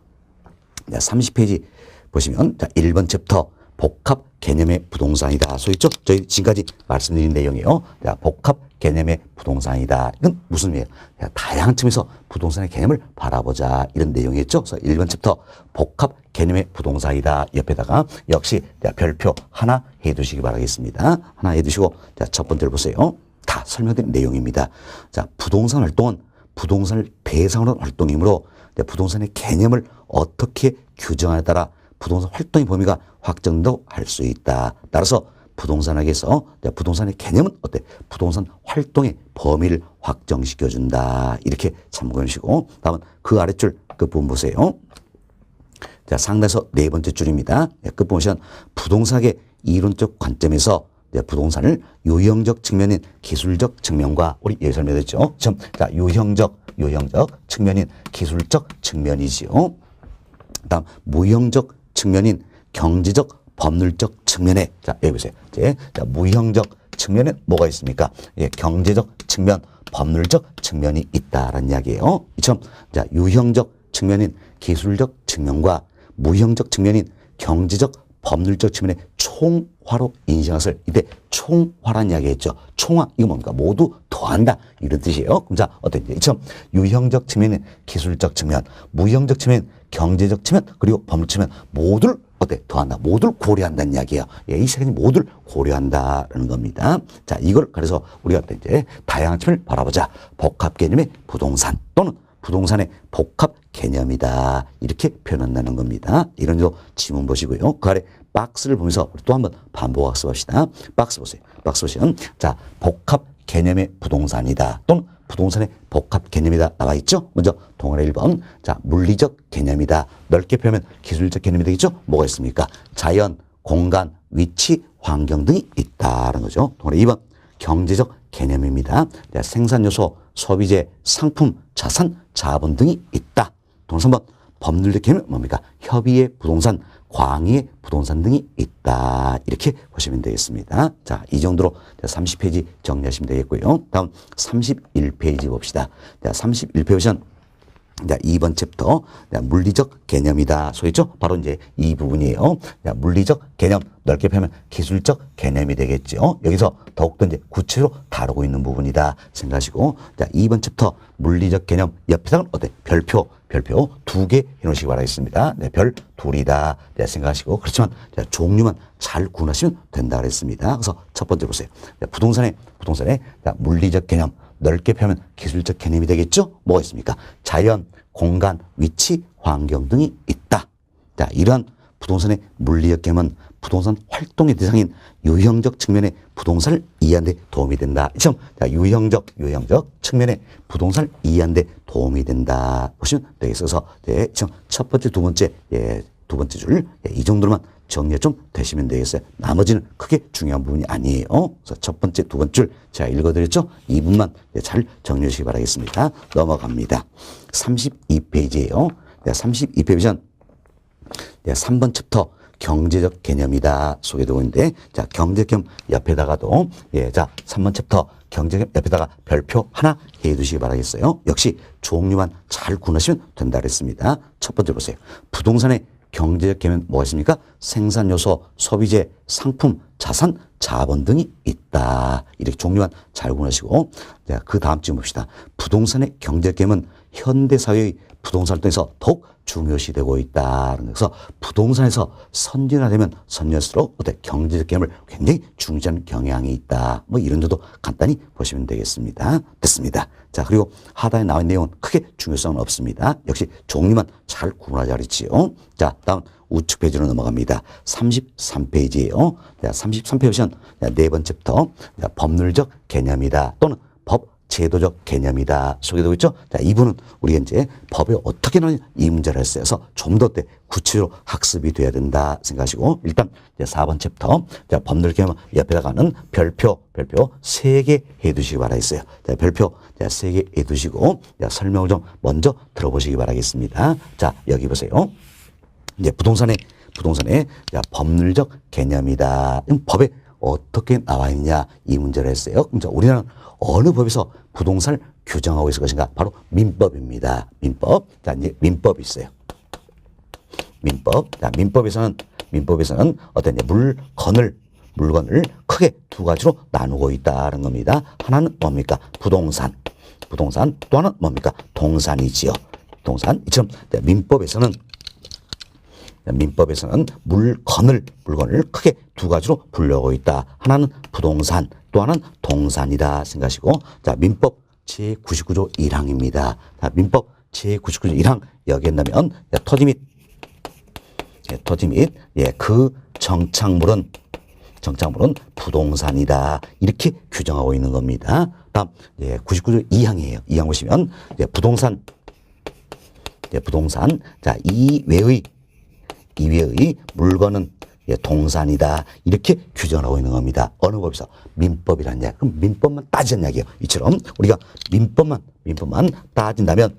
30페이지 보시면 1번 챕터 복합 개념의 부동산이다. 소있죠? 저희 지금까지 말씀드린 내용이에요. 복합 개념의 부동산이다. 이건 무슨 의미예요? 다양한 측면에서 부동산의 개념을 바라보자 이런 내용이었죠. 그래서 1번 챕터 복합 개념의 부동산이다. 옆에다가 역시 별표 하나 해두시기 바라겠습니다. 하나 해두시고, 첫 번째로 보세요. 다 설명드린 내용입니다. 자, 부동산 활동은 부동산을 대상으로 한 활동이므로 부동산의 개념을 어떻게 규정하에 따라 부동산 활동의 범위가 확정도 할 수 있다. 따라서 부동산학에서 부동산의 개념은 어때? 부동산 활동의 범위를 확정시켜준다. 이렇게 참고해 주시고, 다음은 그 아랫줄 끝부분 보세요. 자, 상단에서 네 번째 줄입니다. 끝부분 보시면 부동산학의 이론적 관점에서 부동산을 유형적 측면인 기술적 측면과 우리 예를 설명했죠. 자, 유형적 측면인 기술적 측면이지요. 다음 무형적 측면인 경제적 법률적 측면에, 자, 여기 보세요. 자, 무형적 측면에 뭐가 있습니까? 경제적 측면, 법률적 측면이 있다라는 이야기예요. 이처럼 자, 유형적 측면인 기술적 측면과 무형적 측면인 경제적 법률적 측면의 총화로 인식한 것을 이때 총화란 이야기 했죠. 총화, 이거 뭡니까? 모두 더한다. 이런 뜻이에요. 그럼 자, 어떤지. 이처럼 유형적 측면인 기술적 측면, 무형적 측면, 경제적 측면, 그리고 법률 측면 모두를 어때? 더한다. 모두를 고려한다는 이야기예요. 이 세 가지 모두를 고려한다라는 겁니다. 자, 이걸 그래서 우리가 이제 다양한 측면을 바라보자. 복합 개념의 부동산 또는 부동산의 복합 개념이다. 이렇게 표현한다는 겁니다. 이런 저 지문 보시고요. 그 아래 박스를 보면서 또 한번 반복 학습합시다. 박스 보세요. 박스 보시면 자, 복합 개념의 부동산이다. 또는 부동산의 복합 개념이다 나와 있죠. 먼저 동아리 1번. 자, 물리적 개념이다. 넓게 표현하면 기술적 개념이 되겠죠. 뭐가 있습니까? 자연, 공간, 위치, 환경 등이 있다는 거죠. 동아리 2번. 경제적 개념입니다. 자, 생산 요소, 소비재, 상품, 자산, 자본 등이 있다. 동아리 3번. 법률적 개념은 뭡니까? 협의의 부동산, 광의의 부동산 등이 있다. 이렇게 보시면 되겠습니다. 자, 이 정도로 30페이지 정리하시면 되겠고요. 다음 31페이지 봅시다. 자, 31페이지 보시면 자, 2번 챕터. 자, 물리적 개념이다. 소개했죠? 바로 이제 이 부분이에요. 자, 물리적 개념. 넓게 펴면 기술적 개념이 되겠죠. 여기서 더욱더 이제 구체로 다루고 있는 부분이다. 생각하시고. 자, 2번 챕터. 물리적 개념. 옆에다가 어때? 별표 2개 해놓으시기 바라겠습니다. 네, 별 둘이다. 네, 생각하시고. 그렇지만 자, 종류만 잘 구분하시면 된다 그랬습니다. 그래서 첫 번째 보세요. 자, 부동산에 자, 물리적 개념. 넓게 펴면 기술적 개념이 되겠죠? 뭐가 있습니까? 자연, 공간, 위치, 환경 등이 있다. 자, 이러한 부동산의 물리적 개념은 부동산 활동의 대상인 유형적 측면의 부동산을 이해하는 데 도움이 된다. 자, 유형적 측면의 부동산을 이해하는 데 도움이 된다. 보시면 되겠어서, 네, 첫 번째, 두 번째, 예, 두 번째 줄, 예, 이 정도로만 정리가 좀 되시면 되겠어요. 나머지는 크게 중요한 부분이 아니에요. 그래서 첫 번째, 두 번째 줄 제가 읽어드렸죠? 이 부분만 잘 정리해 주시기 바라겠습니다. 넘어갑니다. 32페이지예요. 32페이지는 3번 챕터 경제적 개념이다 소개되고 있는데, 자, 경제적 개념 옆에다가도, 예, 자, 3번 챕터 경제적 개념 옆에다가 별표 하나 해 두시기 바라겠어요. 역시 종류만 잘 구분하시면 된다 그랬습니다. 첫 번째 보세요. 부동산의 경제적 개념은 뭐가 있습니까? 생산 요소, 소비재, 상품, 자산, 자본 등이 있다. 이렇게 종류만 잘 구분하시고, 자, 그 다음 쯤 봅시다. 부동산의 경제적 개념은 현대사회의 부동산 활동에서 더욱 중요시되고 있다. 그래서 부동산에서 선진화되면 선진할수록 어때? 경제적 개념을 굉장히 중시하는 경향이 있다. 뭐 이런 점도 간단히 보시면 되겠습니다. 됐습니다. 자, 그리고 하단에 나와 있는 내용은 크게 중요성은 없습니다. 역시 종류만 잘 구분하자 그랬지요. 자, 다음 우측 페이지로 넘어갑니다. 33페이지예요. 자, 33페이지는 네 번째 챕터 법률적 개념이다 또는 법 제도적 개념이다 소개되고 있죠. 자, 이분은 우리가 이제 법에 어떻게 나오냐 이 문제를 했어요. 그래서 좀 더 구체적으로 학습이 돼야 된다 생각하시고, 일단 이제 4번 챕터 자, 법률 개념 옆에다가는 별표 3개 해두시기 바라겠어요. 자, 별표 3개 해두시고, 자, 설명을 좀 먼저 들어보시기 바라겠습니다. 자, 여기 보세요. 이제 부동산의 자, 법률적 개념이다. 법에 어떻게 나와 있냐 이 문제를 했어요. 그럼 우리나라는 어느 법에서 부동산을 규정하고 있을 것인가? 바로 민법입니다. 민법. 자, 이제 민법이 있어요. 민법. 자, 민법에서는 어떤 물건을 크게 두 가지로 나누고 있다는 겁니다. 하나는 뭡니까? 부동산. 또 하나는 뭡니까? 동산이지요. 동산. 이처럼 민법에서는 물건을 크게 두 가지로 분류하고 있다. 하나는 부동산, 또 하나는 동산이다 생각하시고, 자, 민법 제99조 1항입니다. 자, 민법 제99조 1항 여기에 나면 토지 및 그 정착물은 부동산이다. 이렇게 규정하고 있는 겁니다. 다음 99조 2항이에요. 2항 보시면 부동산. 자, 이외의 물건은 동산이다. 이렇게 규정하고 있는 겁니다. 어느 법에서? 민법이란 이야기. 그럼 민법만 따지는 이야기예요. 이처럼 우리가 민법만 따진다면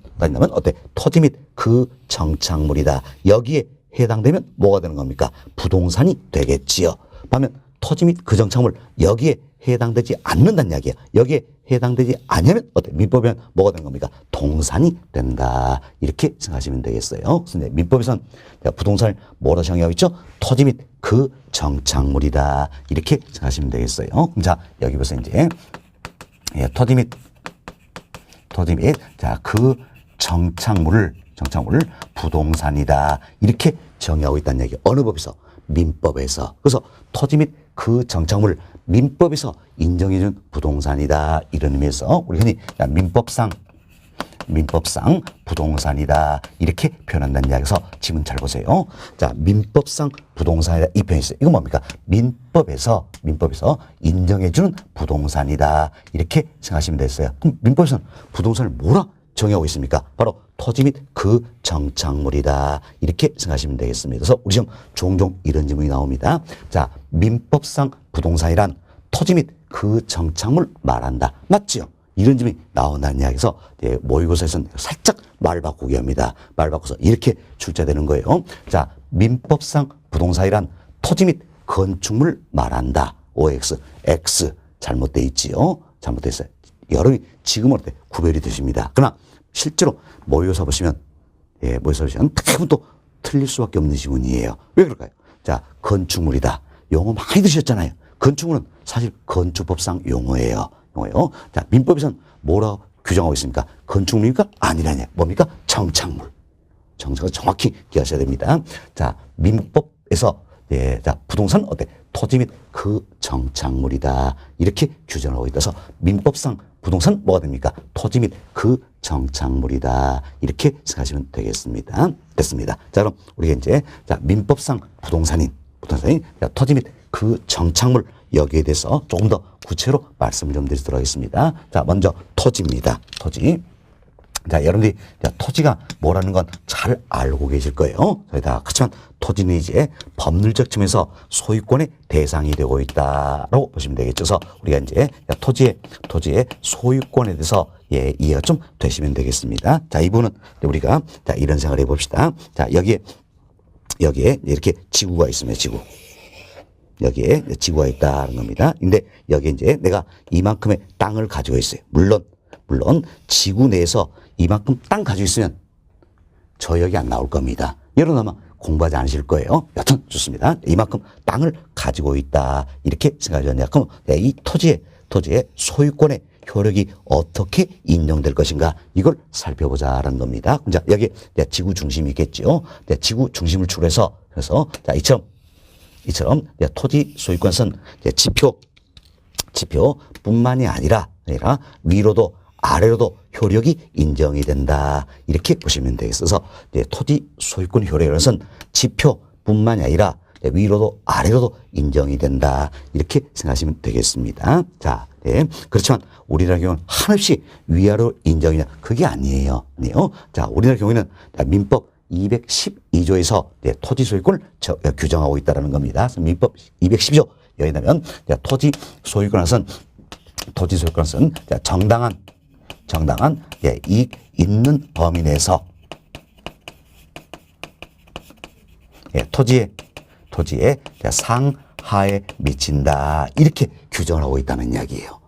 어때? 토지 및 그 정착물이다. 여기에 해당되면 뭐가 되는 겁니까? 부동산이 되겠지요. 반면 토지 및 그 정착물 여기에 해당되지 않는다는 이야기예요. 여기에 해당되지 않으면 어때? 민법이면 뭐가 되는 겁니까? 동산이 된다. 이렇게 생각하시면 되겠어요. 그래서 민법에서는 부동산을 뭐로 정의하고 있죠? 토지 및 그 정착물이다. 이렇게 생각하시면 되겠어요. 그럼 자, 여기 보세요. 이제 토지 및 자, 그 정착물을 부동산이다. 이렇게 정의하고 있다는 얘기. 어느 법에서? 민법에서. 그래서 토지 및 그 정착물을 민법에서 인정해준 부동산이다. 이런 의미에서 우리 흔히 민법상 부동산이다. 이렇게 표현한다는 이야기에서 지문 잘 보세요. 자, 민법상 부동산이다. 이 표현이 있어요. 이건 뭡니까? 민법에서 인정해주는 부동산이다. 이렇게 생각하시면 되겠어요. 그럼 민법에서는 부동산을 뭐라 정의하고 있습니까? 바로 토지 및 그 정착물이다. 이렇게 생각하시면 되겠습니다. 그래서 우리 지금 종종 이런 질문이 나옵니다. 자, 민법상 부동산이란 토지 및 그 정착물 말한다. 맞죠? 이런 질문이 나온다는 이야기에서 모의고사에서는 살짝 말 바꾸기 합니다. 말 바꿔서 이렇게 출제되는 거예요. 자, 민법상 부동산이란 토지 및 건축물 말한다. OX, X 잘못돼 있지요. 잘못돼 있어요. 여러분이 지금은 어때? 구별이 되십니다. 그러나 실제로 모의고사 보시면, 모의고사 보시면 대부분 또 틀릴 수밖에 없는 지문이에요. 왜 그럴까요? 자, 건축물이다. 용어 많이 들으셨잖아요. 건축물은 사실 건축법상 용어예요. 용어예요. 자, 민법에서는 뭐라고 규정하고 있습니까? 건축물입니까? 아니라냐. 뭡니까? 정착물. 정착을 정확히 기하셔야 됩니다. 자, 민법에서 자, 부동산 어때? 토지 및 그 정착물이다. 이렇게 규정하고 있어서 민법상 부동산 뭐가 됩니까? 토지 및 그 정착물이다. 이렇게 생각하시면 되겠습니다. 됐습니다. 자, 그럼 우리가 이제 자, 민법상 부동산인 자, 토지 및 그 정착물 여기에 대해서 조금 더 구체로 말씀을 좀 드리도록 하겠습니다. 자, 먼저 토지입니다. 토지. 자, 여러분들이 토지가 뭐라는 건 잘 알고 계실 거예요. 저희 다 그렇지만 토지는 이제 법률적 측면에서 소유권의 대상이 되고 있다라고 보시면 되겠죠. 그래서 우리가 이제 토지의 소유권에 대해서 이해가 좀 되시면 되겠습니다. 자, 이 부분은 우리가 자, 이런 생각을 해봅시다. 자, 여기에 이렇게 지구가 있으면 여기에 지구가 있다는 겁니다. 근데 여기에 이제 내가 이만큼의 땅을 가지고 있어요. 물론 지구 내에서 이만큼 땅 가지고 있으면 저역이 안 나올 겁니다. 여러분 아마 공부하지 않으실 거예요. 여튼 좋습니다. 이만큼 땅을 가지고 있다. 이렇게 생각하셨냐. 그럼 이 토지의 소유권의 효력이 어떻게 인정될 것인가 이걸 살펴보자라는 겁니다. 자, 여기 지구 중심이 있겠죠. 지구 중심을 추구해서 그래서 자, 이처럼 토지 소유권은 지표뿐만이 아니라 위로도 아래로도 효력이 인정이 된다. 이렇게 보시면 되겠어서 토지 소유권 효력이라는 것은 지표뿐만이 아니라 위로도 아래로도 인정이 된다. 이렇게 생각하시면 되겠습니다. 자, 그렇지만 우리나라 경우는 한없이 위아래로 인정이냐 그게 아니에요. 자, 우리나라 경우에는 민법 212조에서 토지 소유권을 규정하고 있다는 겁니다. 민법 212조 여기 나면 토지 소유권은 정당한 이익 있는 범위 내에서 토지의 상하에 미친다. 이렇게 규정을 하고 있다는 이야기예요.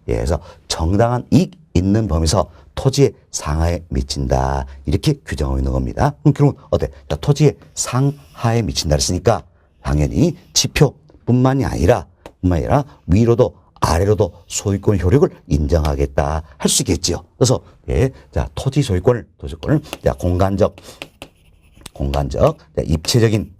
그래서 정당한 이익 있는 범위에서 토지의 상하에 미친다. 이렇게 규정하고 있는 겁니다. 그럼 결국은 어때? 토지의 상하에 미친다 했으니까 당연히 지표뿐만이 아니라 위로도 아래로도 소유권 효력을 인정하겠다 할 수 있겠지요. 그래서 자, 토지 소유권을 공간적 입체적인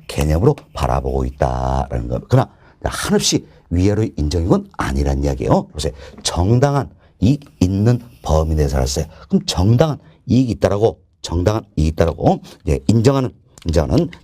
개념으로 바라보고 있다라는 것. 그러나 한없이 위아래로 인정인 건 아니란 이야기예요. 보세요. 정당한 이익 있는 범위 내에서 살았어요. 그럼 정당한 이익이 있다라고 인정하는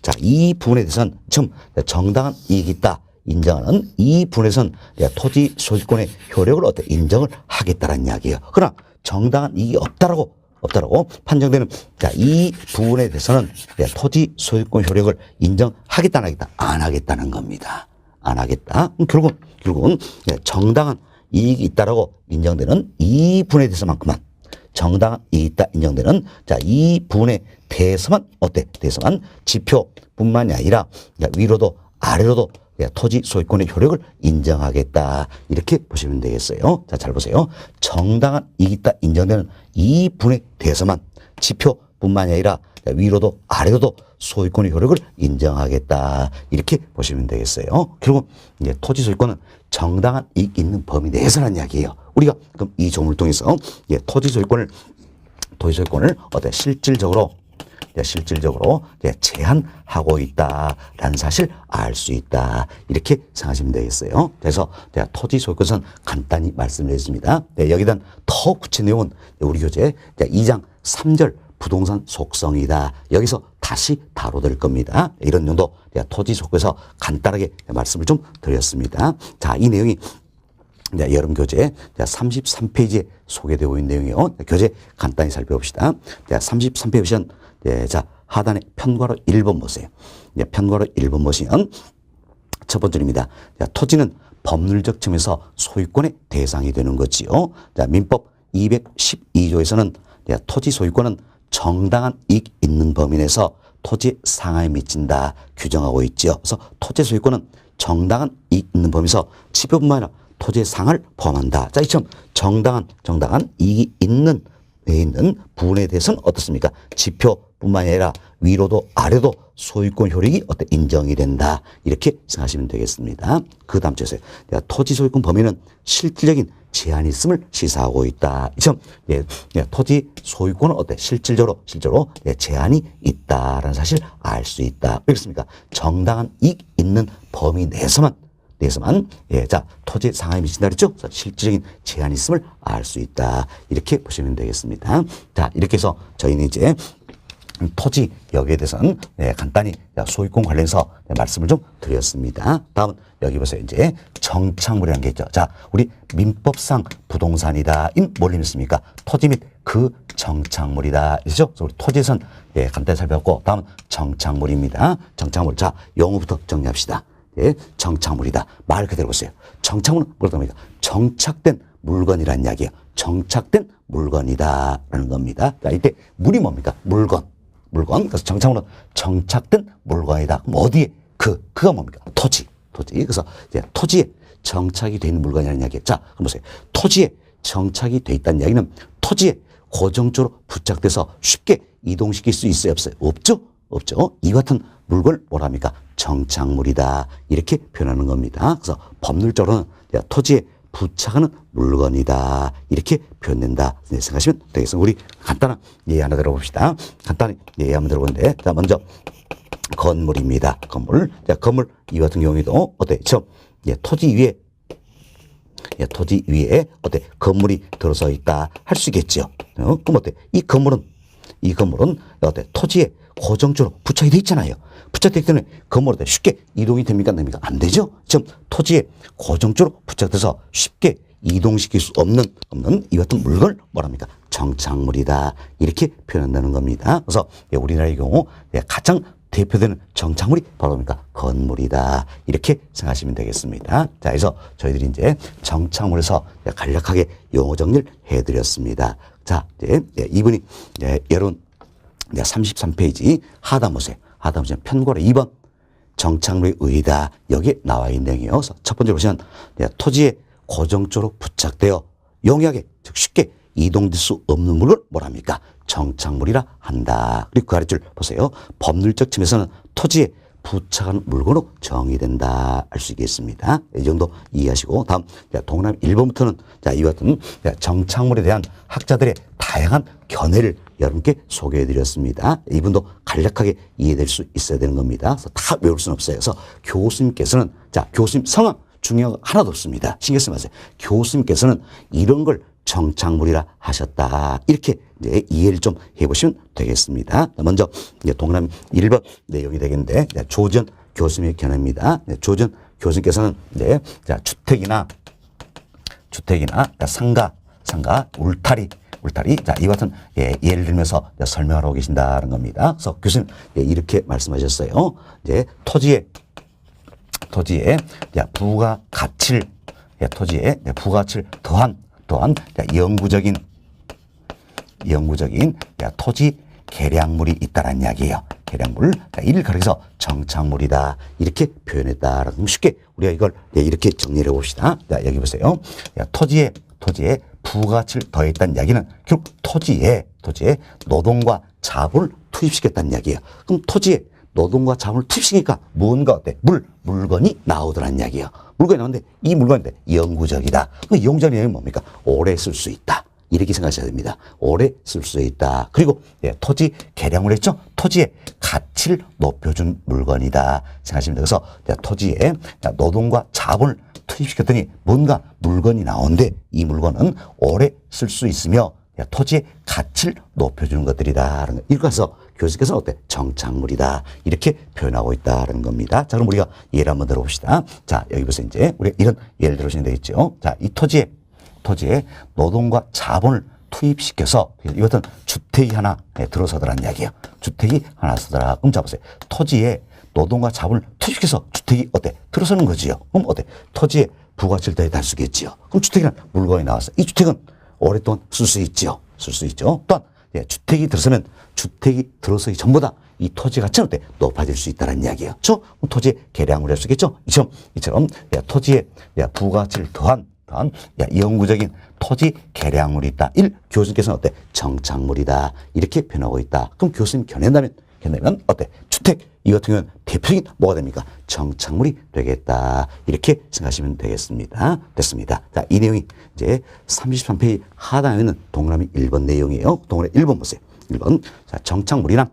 자, 이 부분에 대해서는 지금 정당한 이익이 있다. 인정하는 이 부분에서는 토지 소유권의 효력을 인정을 하겠다는 이야기예요. 그러나 정당한 이익이 없다라고 판정되는 자, 이 부분에 대해서는 토지 소유권 효력을 인정하겠다 안 하겠다는 겁니다. 안 하겠다. 결국은 정당한 이익이 있다라고 인정되는 이 부분에 대해서만큼만 정당한 이익이 있다 인정되는 자, 이 부분에 대해서만 대해서만 지표뿐만이 아니라 위로도 아래로도 토지 소유권의 효력을 인정하겠다. 이렇게 보시면 되겠어요. 자, 잘 보세요. 정당한 이익이 있다 인정되는 이 부분에 대해서만 지표뿐만이 아니라 위로도 아래로도 소유권의 효력을 인정하겠다. 이렇게 보시면 되겠어요. 결국 토지 소유권은 정당한 이익 있는 범위 내에서라는 이야기예요. 우리가 그럼 이 조문을 통해서 토지 소유권을 실질적으로 제한하고 있다라는 사실 알 수 있다. 이렇게 생각하시면 되겠어요. 그래서 제가 토지 소유권은 간단히 말씀드렸습니다. 여기에 대한 더 구체 내용은 우리 교재 2장 3절 부동산 속성이다. 여기서 다시 다뤄될 겁니다. 이런 정도 토지 소유권에서 간단하게 말씀을 좀 드렸습니다. 자, 이 내용이 여러분 교재 33페이지에 소개되고 있는 내용이에요. 교재 간단히 살펴봅시다. 33페이지 보시면 자, 하단에 편괄호 1번 보세요. 편괄호 1번 보시면 첫 번째입니다. 토지는 법률적 측면에서 소유권의 대상이 되는 거지요. 자, 민법 212조에서는 토지 소유권은 정당한 이익 있는 범위 내에서 토지 상하에 미친다 규정하고 있죠. 그래서 토지 소유권은 정당한 이익 있는 범위에서 지표뿐만 아니라 토지의 상을 포함한다. 자, 이처럼 정당한 이익이 있는 부분에 대해서는 어떻습니까? 지표뿐만 아니라 위로도 아래도 소유권 효력이 인정이 된다. 이렇게 생각하시면 되겠습니다. 그 다음 주에서 토지 소유권 범위는 실질적인 제한이 있음을 시사하고 있다. 이처럼 토지 소유권은 실질적으로 제한이 있다라는 사실 알 수 있다. 왜 그렇습니까? 정당한 이익 있는 범위 내에서만 자, 토지 상한이 미친다 그랬죠? 실질적인 제한이 있음을 알 수 있다. 이렇게 보시면 되겠습니다. 자, 이렇게 해서 저희는 이제 토지 여기에 대해서는 간단히 소유권 관련해서 말씀을 좀 드렸습니다. 다음은 여기 보세요. 이제 정착물이라는 게 있죠. 자, 우리 민법상 부동산이다. 뭘 의미했습니까? 토지 및 그 정착물이다. 그렇죠? 그래서 우리 토지에선 간단히 살펴봤고, 다음은 정착물입니다. 정착물. 자, 용어부터 정리합시다. 정착물이다. 말 그대로 보세요. 정착물은 뭐라고 합니까? 정착된 물건이라는 이야기예요. 정착된 물건이다라는 겁니다. 자, 이때 물이 뭡니까? 물건. 그래서 정착물은 정착된 물건이다. 그럼 어디에? 그가 뭡니까? 토지. 그래서 이제 토지에 정착이 돼 있는 물건이라는 이야기예요. 자, 그럼 보세요. 토지에 정착이 돼 있다는 이야기는 토지에 고정적으로 부착돼서 쉽게 이동시킬 수 있어요? 없어요? 없죠. 이 같은 물건을 뭐라 합니까? 정착물이다. 이렇게 표현하는 겁니다. 그래서 법률적으로는 토지에 부착하는 물건이다. 이렇게 표현된다. 생각하시면 되겠습니다. 우리 간단한 예시 하나 들어봅시다. 간단히 예시 한번 들어보는데, 자, 먼저 건물입니다. 건물. 자, 건물 이 같은 경우에도 토지 위에 건물이 들어서 있다. 할 수 있겠죠. 그럼 이 건물은 토지에 고정적으로 부착이 돼 있잖아요. 부착되기 때문에 건물에 쉽게 이동이 됩니까? 안 됩니까? 안 되죠. 지금 토지에 고정적으로 부착돼서 쉽게 이동시킬 수 없는 이 같은 물건을 뭐랍니까? 정착물이다. 이렇게 표현한다는 겁니다. 그래서 우리나라의 경우 가장 대표되는 정착물이 바로 뭡니까? 건물이다. 이렇게 생각하시면 되겠습니다. 자, 그래서 저희들이 이제 정착물에서 간략하게 용어 정리를 해드렸습니다. 자, 이제 이분이 여러분 33페이지 하단 보세요. 편고라 2번 정착물의 의의다. 여기에 나와 있는 내용이에요. 그래서 첫 번째로 보시면 토지에 고정적으로 부착되어 용이하게 즉 쉽게 이동될 수 없는 물을 뭐랍니까? 정착물이라 한다. 그리고 그 아래줄 보세요. 법률적 측면에서는 토지에 부착하는 물건으로 정의된다. 알 수 있겠습니다. 이 정도 이해하시고 다음 동그라미 1번부터는 이 같은 정착물에 대한 학자들의 다양한 견해를 여러분께 소개해드렸습니다. 이분도 간략하게 이해될 수 있어야 되는 겁니다. 그래서 다 외울 수는 없어요. 그래서 교수님께서는 교수님 성함 중요한 거 하나도 없습니다. 신경 쓰지 마세요. 교수님께서는 이런 걸 정착물이라 하셨다. 이렇게 이제 이해를 좀 해보시면 되겠습니다. 먼저 동그라미 1번 내용이 되겠는데 조전 교수님의 견해입니다. 조전 교수님께서는 주택이나 상가, 울타리 이 같은 예를 들면서 설명을 하고 계신다는 겁니다. 그래서 교수님 이렇게 말씀하셨어요. 이제 토지에 부가가치를 더한 영구적인 토지 계량물이 있다는 이야기예요. 계량물. 이를 가리켜서 정착물이다. 이렇게 표현했다라고 쉽게 우리가 이걸 이렇게 정리를 해봅시다. 자, 여기 보세요. 토지에 부가가치를 더했다는 이야기는 결국 토지에 노동과 자본을 투입시켰다는 이야기예요. 그럼 토지에 노동과 자본을 투입시키니까 뭔가 물건이 나오더라는 이야기예요. 물건이 나오는데 이 물건인데 영구적이다. 그 영구적인 뭡니까? 오래 쓸 수 있다. 이렇게 생각하셔야 됩니다. 오래 쓸 수 있다. 그리고 토지 계량을 했죠. 토지의 가치를 높여준 물건이다. 생각하시면 돼요. 그래서 토지에 노동과 자본을 투입시켰더니 뭔가 물건이 나오는데 이 물건은 오래 쓸 수 있으며 토지의 가치를 높여주는 것들이다. 이렇게 해서 교수께서는 정착물이다. 이렇게 표현하고 있다는 겁니다. 자, 그럼 우리가 예를 한번 들어봅시다. 자, 여기 보세요. 이제 우리 이런 예를 들으시면 되겠죠. 자, 이 토지에 노동과 자본을 투입시켜서 이것은 주택이 하나 들어서더라는 이야기예요. 주택이 하나 서더라. 그럼 잡으세요. 토지에 노동과 자본을 투입시켜서 주택이 들어서는 거지요. 그럼 토지에 부가가치를 더해 달 수 있겠지요. 그럼 주택이라는 물건이 나왔어요. 이 주택은 오랫동안 쓸 수 있죠. 또한 주택이 들어서면 주택이 들어서기 전보다 이 토지 가치는 높아질 수 있다는 이야기예요. 토지의 계량을 할 수 있겠죠. 이처럼 토지에 부가가치를 더한 그런 영구적인 토지 개량물이 있다. 1. 교수님께서는 어때? 정착물이다. 이렇게 표현하고 있다. 그럼 교수님 견해한다면 어때? 주택 이 같은 경우는 대표적인 뭐가 됩니까? 정착물이 되겠다. 이렇게 생각하시면 되겠습니다. 됐습니다. 자, 이 내용이 이제 33페이지 하단에 있는 동그라미 1번 내용이에요. 동그라미 1번 보세요. 1번. 자, 정착물이란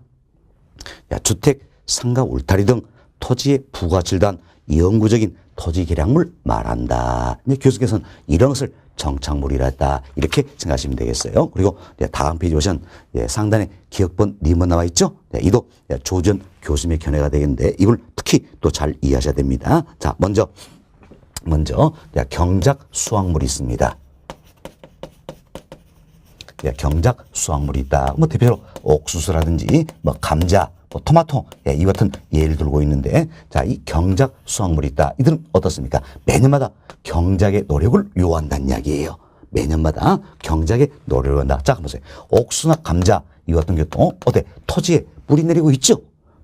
주택, 상가, 울타리 등 토지에 부가치를 영구적인 토지 개량물 말한다. 이제 교수께서는 이런 것을 정착물이라 했다. 이렇게 생각하시면 되겠어요. 그리고 다음 페이지 보시면 상단에 기억본 니번 나와 있죠? 이도 조전 교수님의 견해가 되겠는데 이걸 특히 또 잘 이해하셔야 됩니다. 자, 먼저 경작 수확물이 있습니다. 경작 수확물이 있다. 뭐 대표적으로 옥수수라든지 뭐 감자, 뭐 토마토 이 같은 예를 들고 있는데 자, 이 경작 수확물이 있다. 이들은 어떻습니까? 매년마다 경작의 노력을 요한다는 이야기예요. 매년마다 경작의 노력을 한다. 자, 한번 보세요. 옥수수나 감자 이 같은 경우도 어때? 토지에 뿌리 내리고 있죠?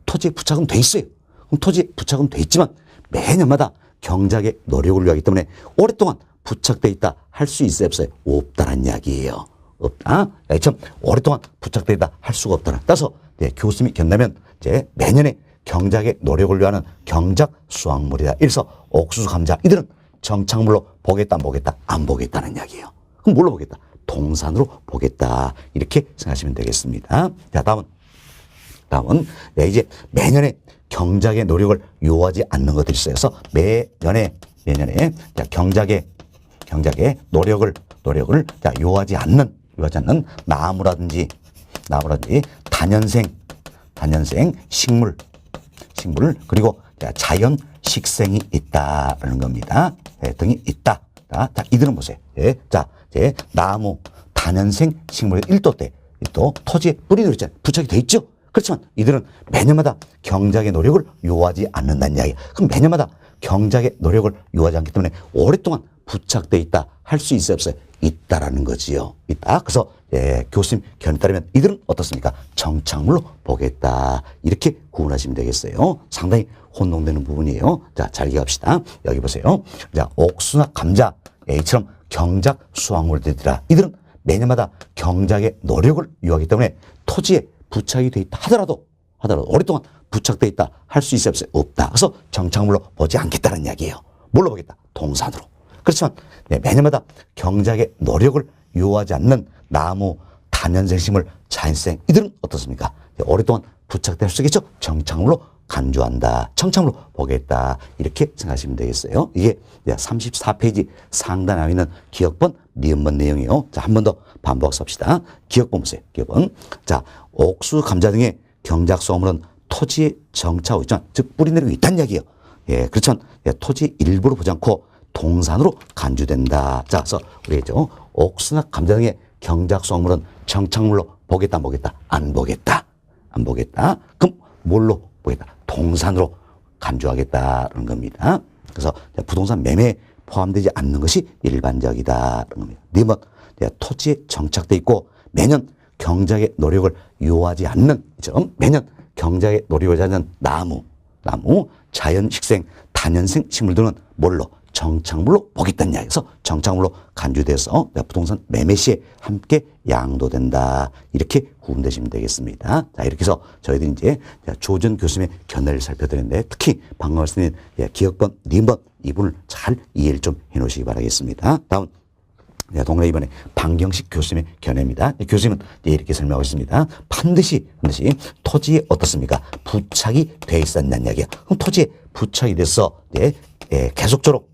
토지에 부착은 돼 있어요. 그럼 토지에 부착은 돼 있지만 매년마다 경작의 노력을 요하기 때문에 오랫동안 부착돼 있다 할 수 있어요, 없어요? 없다는 이야기예요. 없다. 참 오랫동안 부착돼 있다 할 수가 없다는. 따라서 교수님이 견다면 이제 매년에 경작의 노력을 위하는 경작 수확물이다. 이래서 옥수수, 감자 이들은 정착물로 보겠다, 안 보겠다? 안 보겠다는 이야기예요. 그럼 뭘로 보겠다? 동산으로 보겠다. 이렇게 생각하시면 되겠습니다. 자, 다음은 이제 매년에 경작의 노력을 요하지 않는 것들이 있어요. 그래서 매년에 경작의 노력을 요하지 않는 나무라든지 단연생 식물 그리고 자연 식생이 있다라는 겁니다. 등이 있다. 자, 이들은 보세요. 나무, 단연생 식물의 1도 때 또 토지에 뿌리 들어있잖아요. 부착이 돼 있죠. 그렇지만 이들은 매년마다 경작의 노력을 요하지 않는다는 이야기. 그럼 매년마다 경작의 노력을 요하지 않기 때문에 오랫동안 부착돼 있다 할 수 있어요, 없어요? 있다라는 거지요. 있다. 그래서 교수님 견해에 따르면 이들은 어떻습니까? 정착물로 보겠다. 이렇게 구분하시면 되겠어요. 상당히 혼동되는 부분이에요. 자, 잘 이해합시다. 여기 보세요. 자, 옥수수나 감자 이처럼 경작 수확물들이라 이들은 매년마다 경작의 노력을 요하기 때문에 토지에 부착이 돼 있다 하더라도 오랫동안 부착돼 있다 할 수 있어요, 없어요? 없다. 그래서 정착물로 보지 않겠다는 이야기예요. 뭘로 보겠다? 동산으로. 그렇지만 매년마다 경작의 노력을 요하지 않는 나무, 단연생식물, 자연생 이들은 어떻습니까? 오랫동안 부착될 수 있겠죠? 정착물로 간주한다. 정착물로 보겠다. 이렇게 생각하시면 되겠어요. 이게 34페이지 상단에 있는 기억본, 니은번 내용이요. 자, 한 번 더 반복 씁시다. 기억본 보세요. 기억본. 자, 옥수, 감자 등의 경작 수확물은 토지에 정착하고 있지만, 즉 뿌리 내리고 있다는 이야기예요. 그렇지만 토지 일부를 보지 않고 동산으로 간주된다. 자, 그래서 우리 옥수나 감자 등의 경작 수확물은 정착물로 보겠다, 안 보겠다? 안 보겠다. 안 보겠다. 그럼 뭘로 보겠다? 동산으로 간주하겠다는 겁니다. 그래서 부동산 매매에 포함되지 않는 것이 일반적이다는 겁니다. 네 번, 토지에 정착돼 있고 매년 경작의 노력을 요하지 않는, 매년 경작의 노력을 하지 않는 나무, 자연 식생, 단연생 식물들은 뭘로? 정착물로 보겠다는 이야기에서 정착물로 간주돼서 부동산 매매 시에 함께 양도된다. 이렇게 구분되시면 되겠습니다. 자, 이렇게 해서 저희들이 이제 조전 교수님의 견해를 살펴드렸는데 특히 방금 말씀드린 기억번, 니은번 이 부분을 잘 이해를 좀 해놓으시기 바라겠습니다. 다음 동그라미 이번에 방경식 교수님의 견해입니다. 교수님은 이렇게 설명하고 있습니다. 반드시 토지에 어떻습니까? 부착이 돼 있어야 한다는 이야기야. 그럼 토지에 부착이 돼서 계속적으로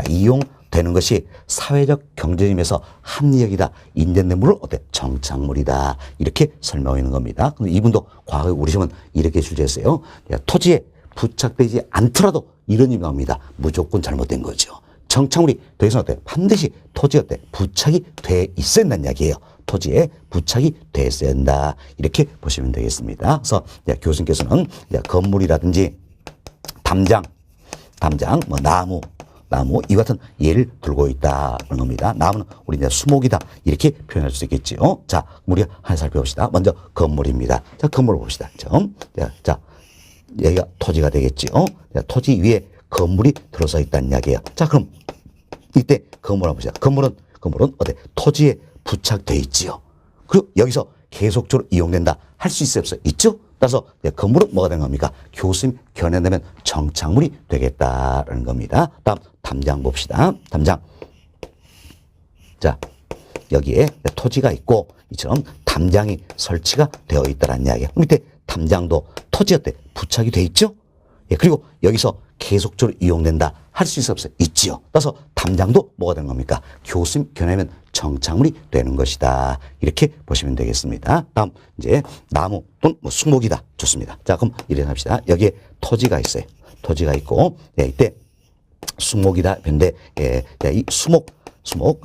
이용되는 것이 사회적 경제임에서 합리적이다. 인정된 물을 정착물이다. 이렇게 설명하고 있는 겁니다. 근데 이분도 과거에 우리 시험은 이렇게 출제했어요. 토지에 부착되지 않더라도 이런 의미가 옵니다. 무조건 잘못된 거죠. 정착물이 더 이상 반드시 토지에 부착이 돼 있어야 한다는 이야기예요. 토지에 부착이 돼 있어야 한다. 이렇게 보시면 되겠습니다. 그래서 교수님께서는 건물이라든지 담장, 뭐 나무 이 같은 예를 들고 있다는 겁니다. 나무는 우리 이제 수목이다 이렇게 표현할 수 있겠지요. 자, 우리 하나 살펴봅시다. 먼저 건물입니다. 자, 건물을 봅시다. 자, 여기가 토지가 되겠지요. 토지 위에 건물이 들어서 있다는 이야기예요. 자, 그럼 이때 건물 한번 보자. 건물은 어때? 토지에 부착돼 있지요. 그리고 여기서 계속적으로 이용된다. 할 수 있어요, 없어요? 있죠? 따라서 건물은 뭐가 되는 겁니까? 교수님 견해되면 정착물이 되겠다라는 겁니다. 다음 담장 봅시다. 담장. 자, 여기에 토지가 있고 이처럼 담장이 설치가 되어 있다는 이야기예요. 밑에 담장도 토지 어때? 부착이 돼 있죠? 예, 그리고 여기서 계속적으로 이용된다. 할 수 있어 없어요? 있지요. 따라서 담장도 뭐가 되는 겁니까? 교수님 견해면 정착물이 되는 것이다. 이렇게 보시면 되겠습니다. 다음 이제 나무 또는 뭐 수목이다. 좋습니다. 자, 그럼 이래 합시다. 여기에 토지가 있어요. 토지가 있고 예, 이때 수목이다. 근데 예, 이 수목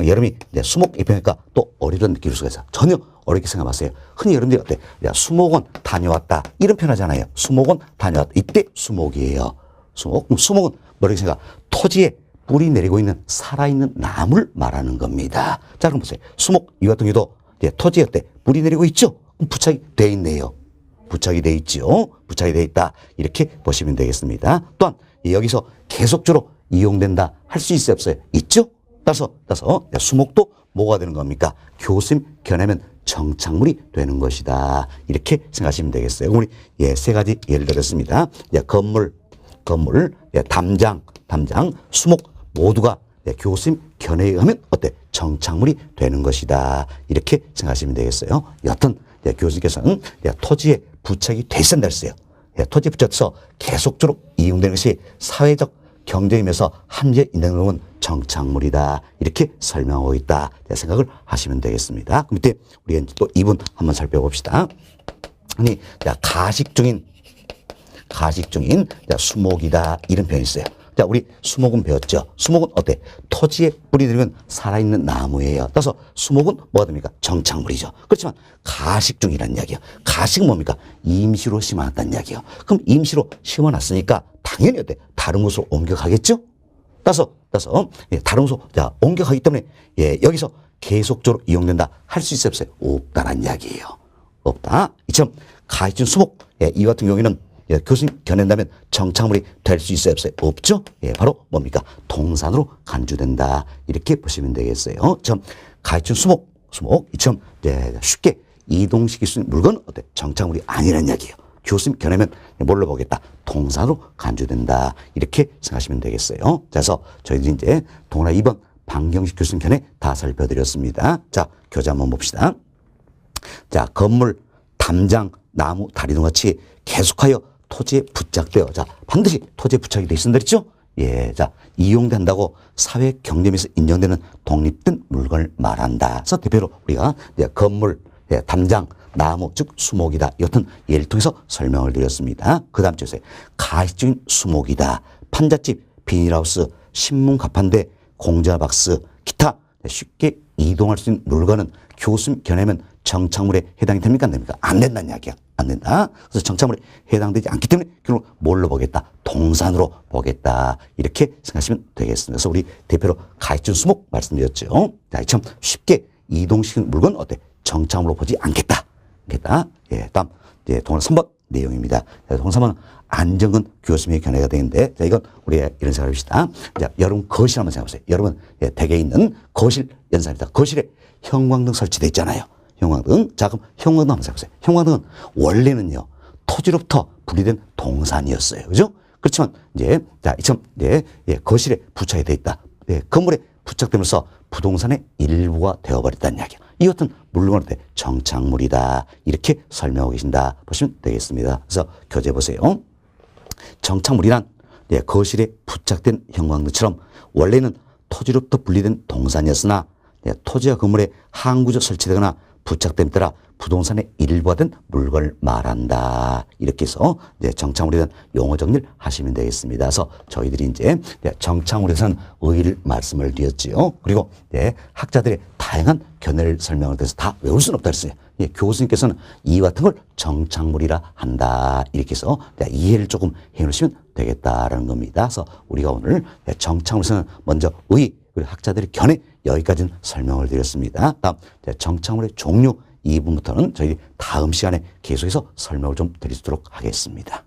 여러분이 수목 입혀니까 또 어리던 느낄 수가 있어요. 전혀 어렵게 생각 마세요. 흔히 여러분들이 어때? 야, 수목원 다녀왔다. 이런 표현 하잖아요. 수목원 다녀왔다. 이때 수목이에요. 수목은 뭐라고 생각? 토지에 뿌리 내리고 있는 살아있는 나무를 말하는 겁니다. 자, 그럼 보세요. 수목 이 같은 경우도 토지에 어때? 뿌리 내리고 있죠? 그럼 부착이 돼 있네요. 부착이 돼 있죠. 부착이 돼 있다. 이렇게 보시면 되겠습니다. 또한 여기서 계속적으로 이용된다. 할 수 있어요, 없어요? 있죠? 따라서 수목도 뭐가 되는 겁니까? 교수님 견해면 정착물이 되는 것이다. 이렇게 생각하시면 되겠어요. 우리 세 가지 예를 들었습니다. 건물, 담장, 수목 모두가 교수님 견해에 의하면 어때? 정착물이 되는 것이다. 이렇게 생각하시면 되겠어요. 여튼 교수님께서는 토지에 부착이 돼 있어야 했어요. 토지에 부착해서 계속적으로 이용되는 것이 사회적 경쟁이면서 한계 있는 놈은 정착물이다. 이렇게 설명하고 있다. 생각을 하시면 되겠습니다. 그 밑에 우리 또 2분 한번 살펴봅시다. 아니, 가식 중인 수목이다. 이런 표현이 있어요. 자, 우리 수목은 배웠죠? 수목은 어때? 토지에 뿌리 들이면 살아있는 나무예요. 따라서 수목은 뭐가 됩니까? 정착물이죠. 그렇지만 가식 중이라는 이야기예요. 가식은 뭡니까? 임시로 심어놨다는 이야기예요. 그럼 임시로 심어놨으니까 당연히 어때? 다른 곳으로 옮겨가겠죠? 따라서 다른 곳으로 옮겨가기 때문에 여기서 계속적으로 이용된다. 할 수 있어요, 없어요? 없다라는 이야기예요. 없다. 이처럼 가식 중 수목 이 같은 경우에는 교수님 견낸다면 정착물이 될 수 있어요, 없어요? 없죠? 바로 뭡니까? 동산으로 간주된다. 이렇게 보시면 되겠어요. 좀 가해준 수목, 이처럼 쉽게 이동시킬 수 있는 물건은 어때? 정착물이 아니라는 이야기예요. 교수님 견내면 뭘로 보겠다? 동산으로 간주된다. 이렇게 생각하시면 되겠어요. 그래서 저희들이 이제 동원아 2번 방경식 교수님 견해 다 살펴드렸습니다. 자, 교재 한번 봅시다. 자, 건물, 담장, 나무, 다리 등 같이 계속하여 토지에 부착되어, 반드시 토지에 부착이 돼 있습니다. 그랬죠? 자, 이용된다고 사회 경제에서 인정되는 독립된 물건을 말한다. 그래서 대표로 우리가 건물, 담장, 나무, 즉 수목이다. 여튼 예를 통해서 설명을 드렸습니다. 그 다음 주에 가식적인 수목이다. 판잣집, 비닐하우스, 신문 가판대, 공자박스, 기타 쉽게 이동할 수 있는 물건은 교수님 견해면 정착물에 해당이 됩니까? 안 됩니까? 안 된다는 이야기야. 안 된다. 그래서 정착물에 해당되지 않기 때문에 결국 뭘로 보겠다? 동산으로 보겠다. 이렇게 생각하시면 되겠습니다. 그래서 우리 대표로 가식적인 수목 말씀드렸죠. 자, 참 쉽게 이동시키는 물건 어때? 정착물로 보지 않겠다. 다음 동원 3번 내용입니다. 동원 3번은 안정근 교수님의 견해가 되는데, 이건 우리가 이런 생각을 합시다. 자, 여러분 거실 한번 생각해보세요. 여러분 댁에 있는 거실 연산입니다. 거실에 형광등 설치되어 있잖아요. 형광등. 자, 그럼 형광등 한번 생각해보세요. 형광등은 원래는요, 토지로부터 분리된 동산이었어요. 그죠? 그렇지만, 이처럼, 거실에 부착이 되어 있다. 건물에 부착되면서 부동산의 일부가 되어버렸다는 이야기야. 이 같은 물건은 정착물이다. 이렇게 설명하고 계신다. 보시면 되겠습니다. 그래서 교재 보세요. 정착물이란 거실에 부착된 형광등처럼 원래는 토지로부터 분리된 동산이었으나 토지와 건물에 항구적 설치되거나 부착됨에 따라 부동산의 일부가 된 물건을 말한다. 이렇게 해서 정착물에 대한 용어 정리를 하시면 되겠습니다. 그래서 저희들이 이제 정착물에서는 의의를 말씀을 드렸지요. 그리고 학자들의 다양한 견해를 설명을 해서 다 외울 수는 없다 그랬어요. 교수님께서는 이 같은 걸 정착물이라 한다. 이렇게 해서 이해를 조금 해놓으시면 되겠다라는 겁니다. 그래서 우리가 오늘 정착물에서는 먼저 의의, 그리고 학자들의 견해 여기까지는 설명을 드렸습니다. 다음 정착물의 종류 이 부분부터는 저희 다음 시간에 계속해서 설명을 좀 드리도록 하겠습니다.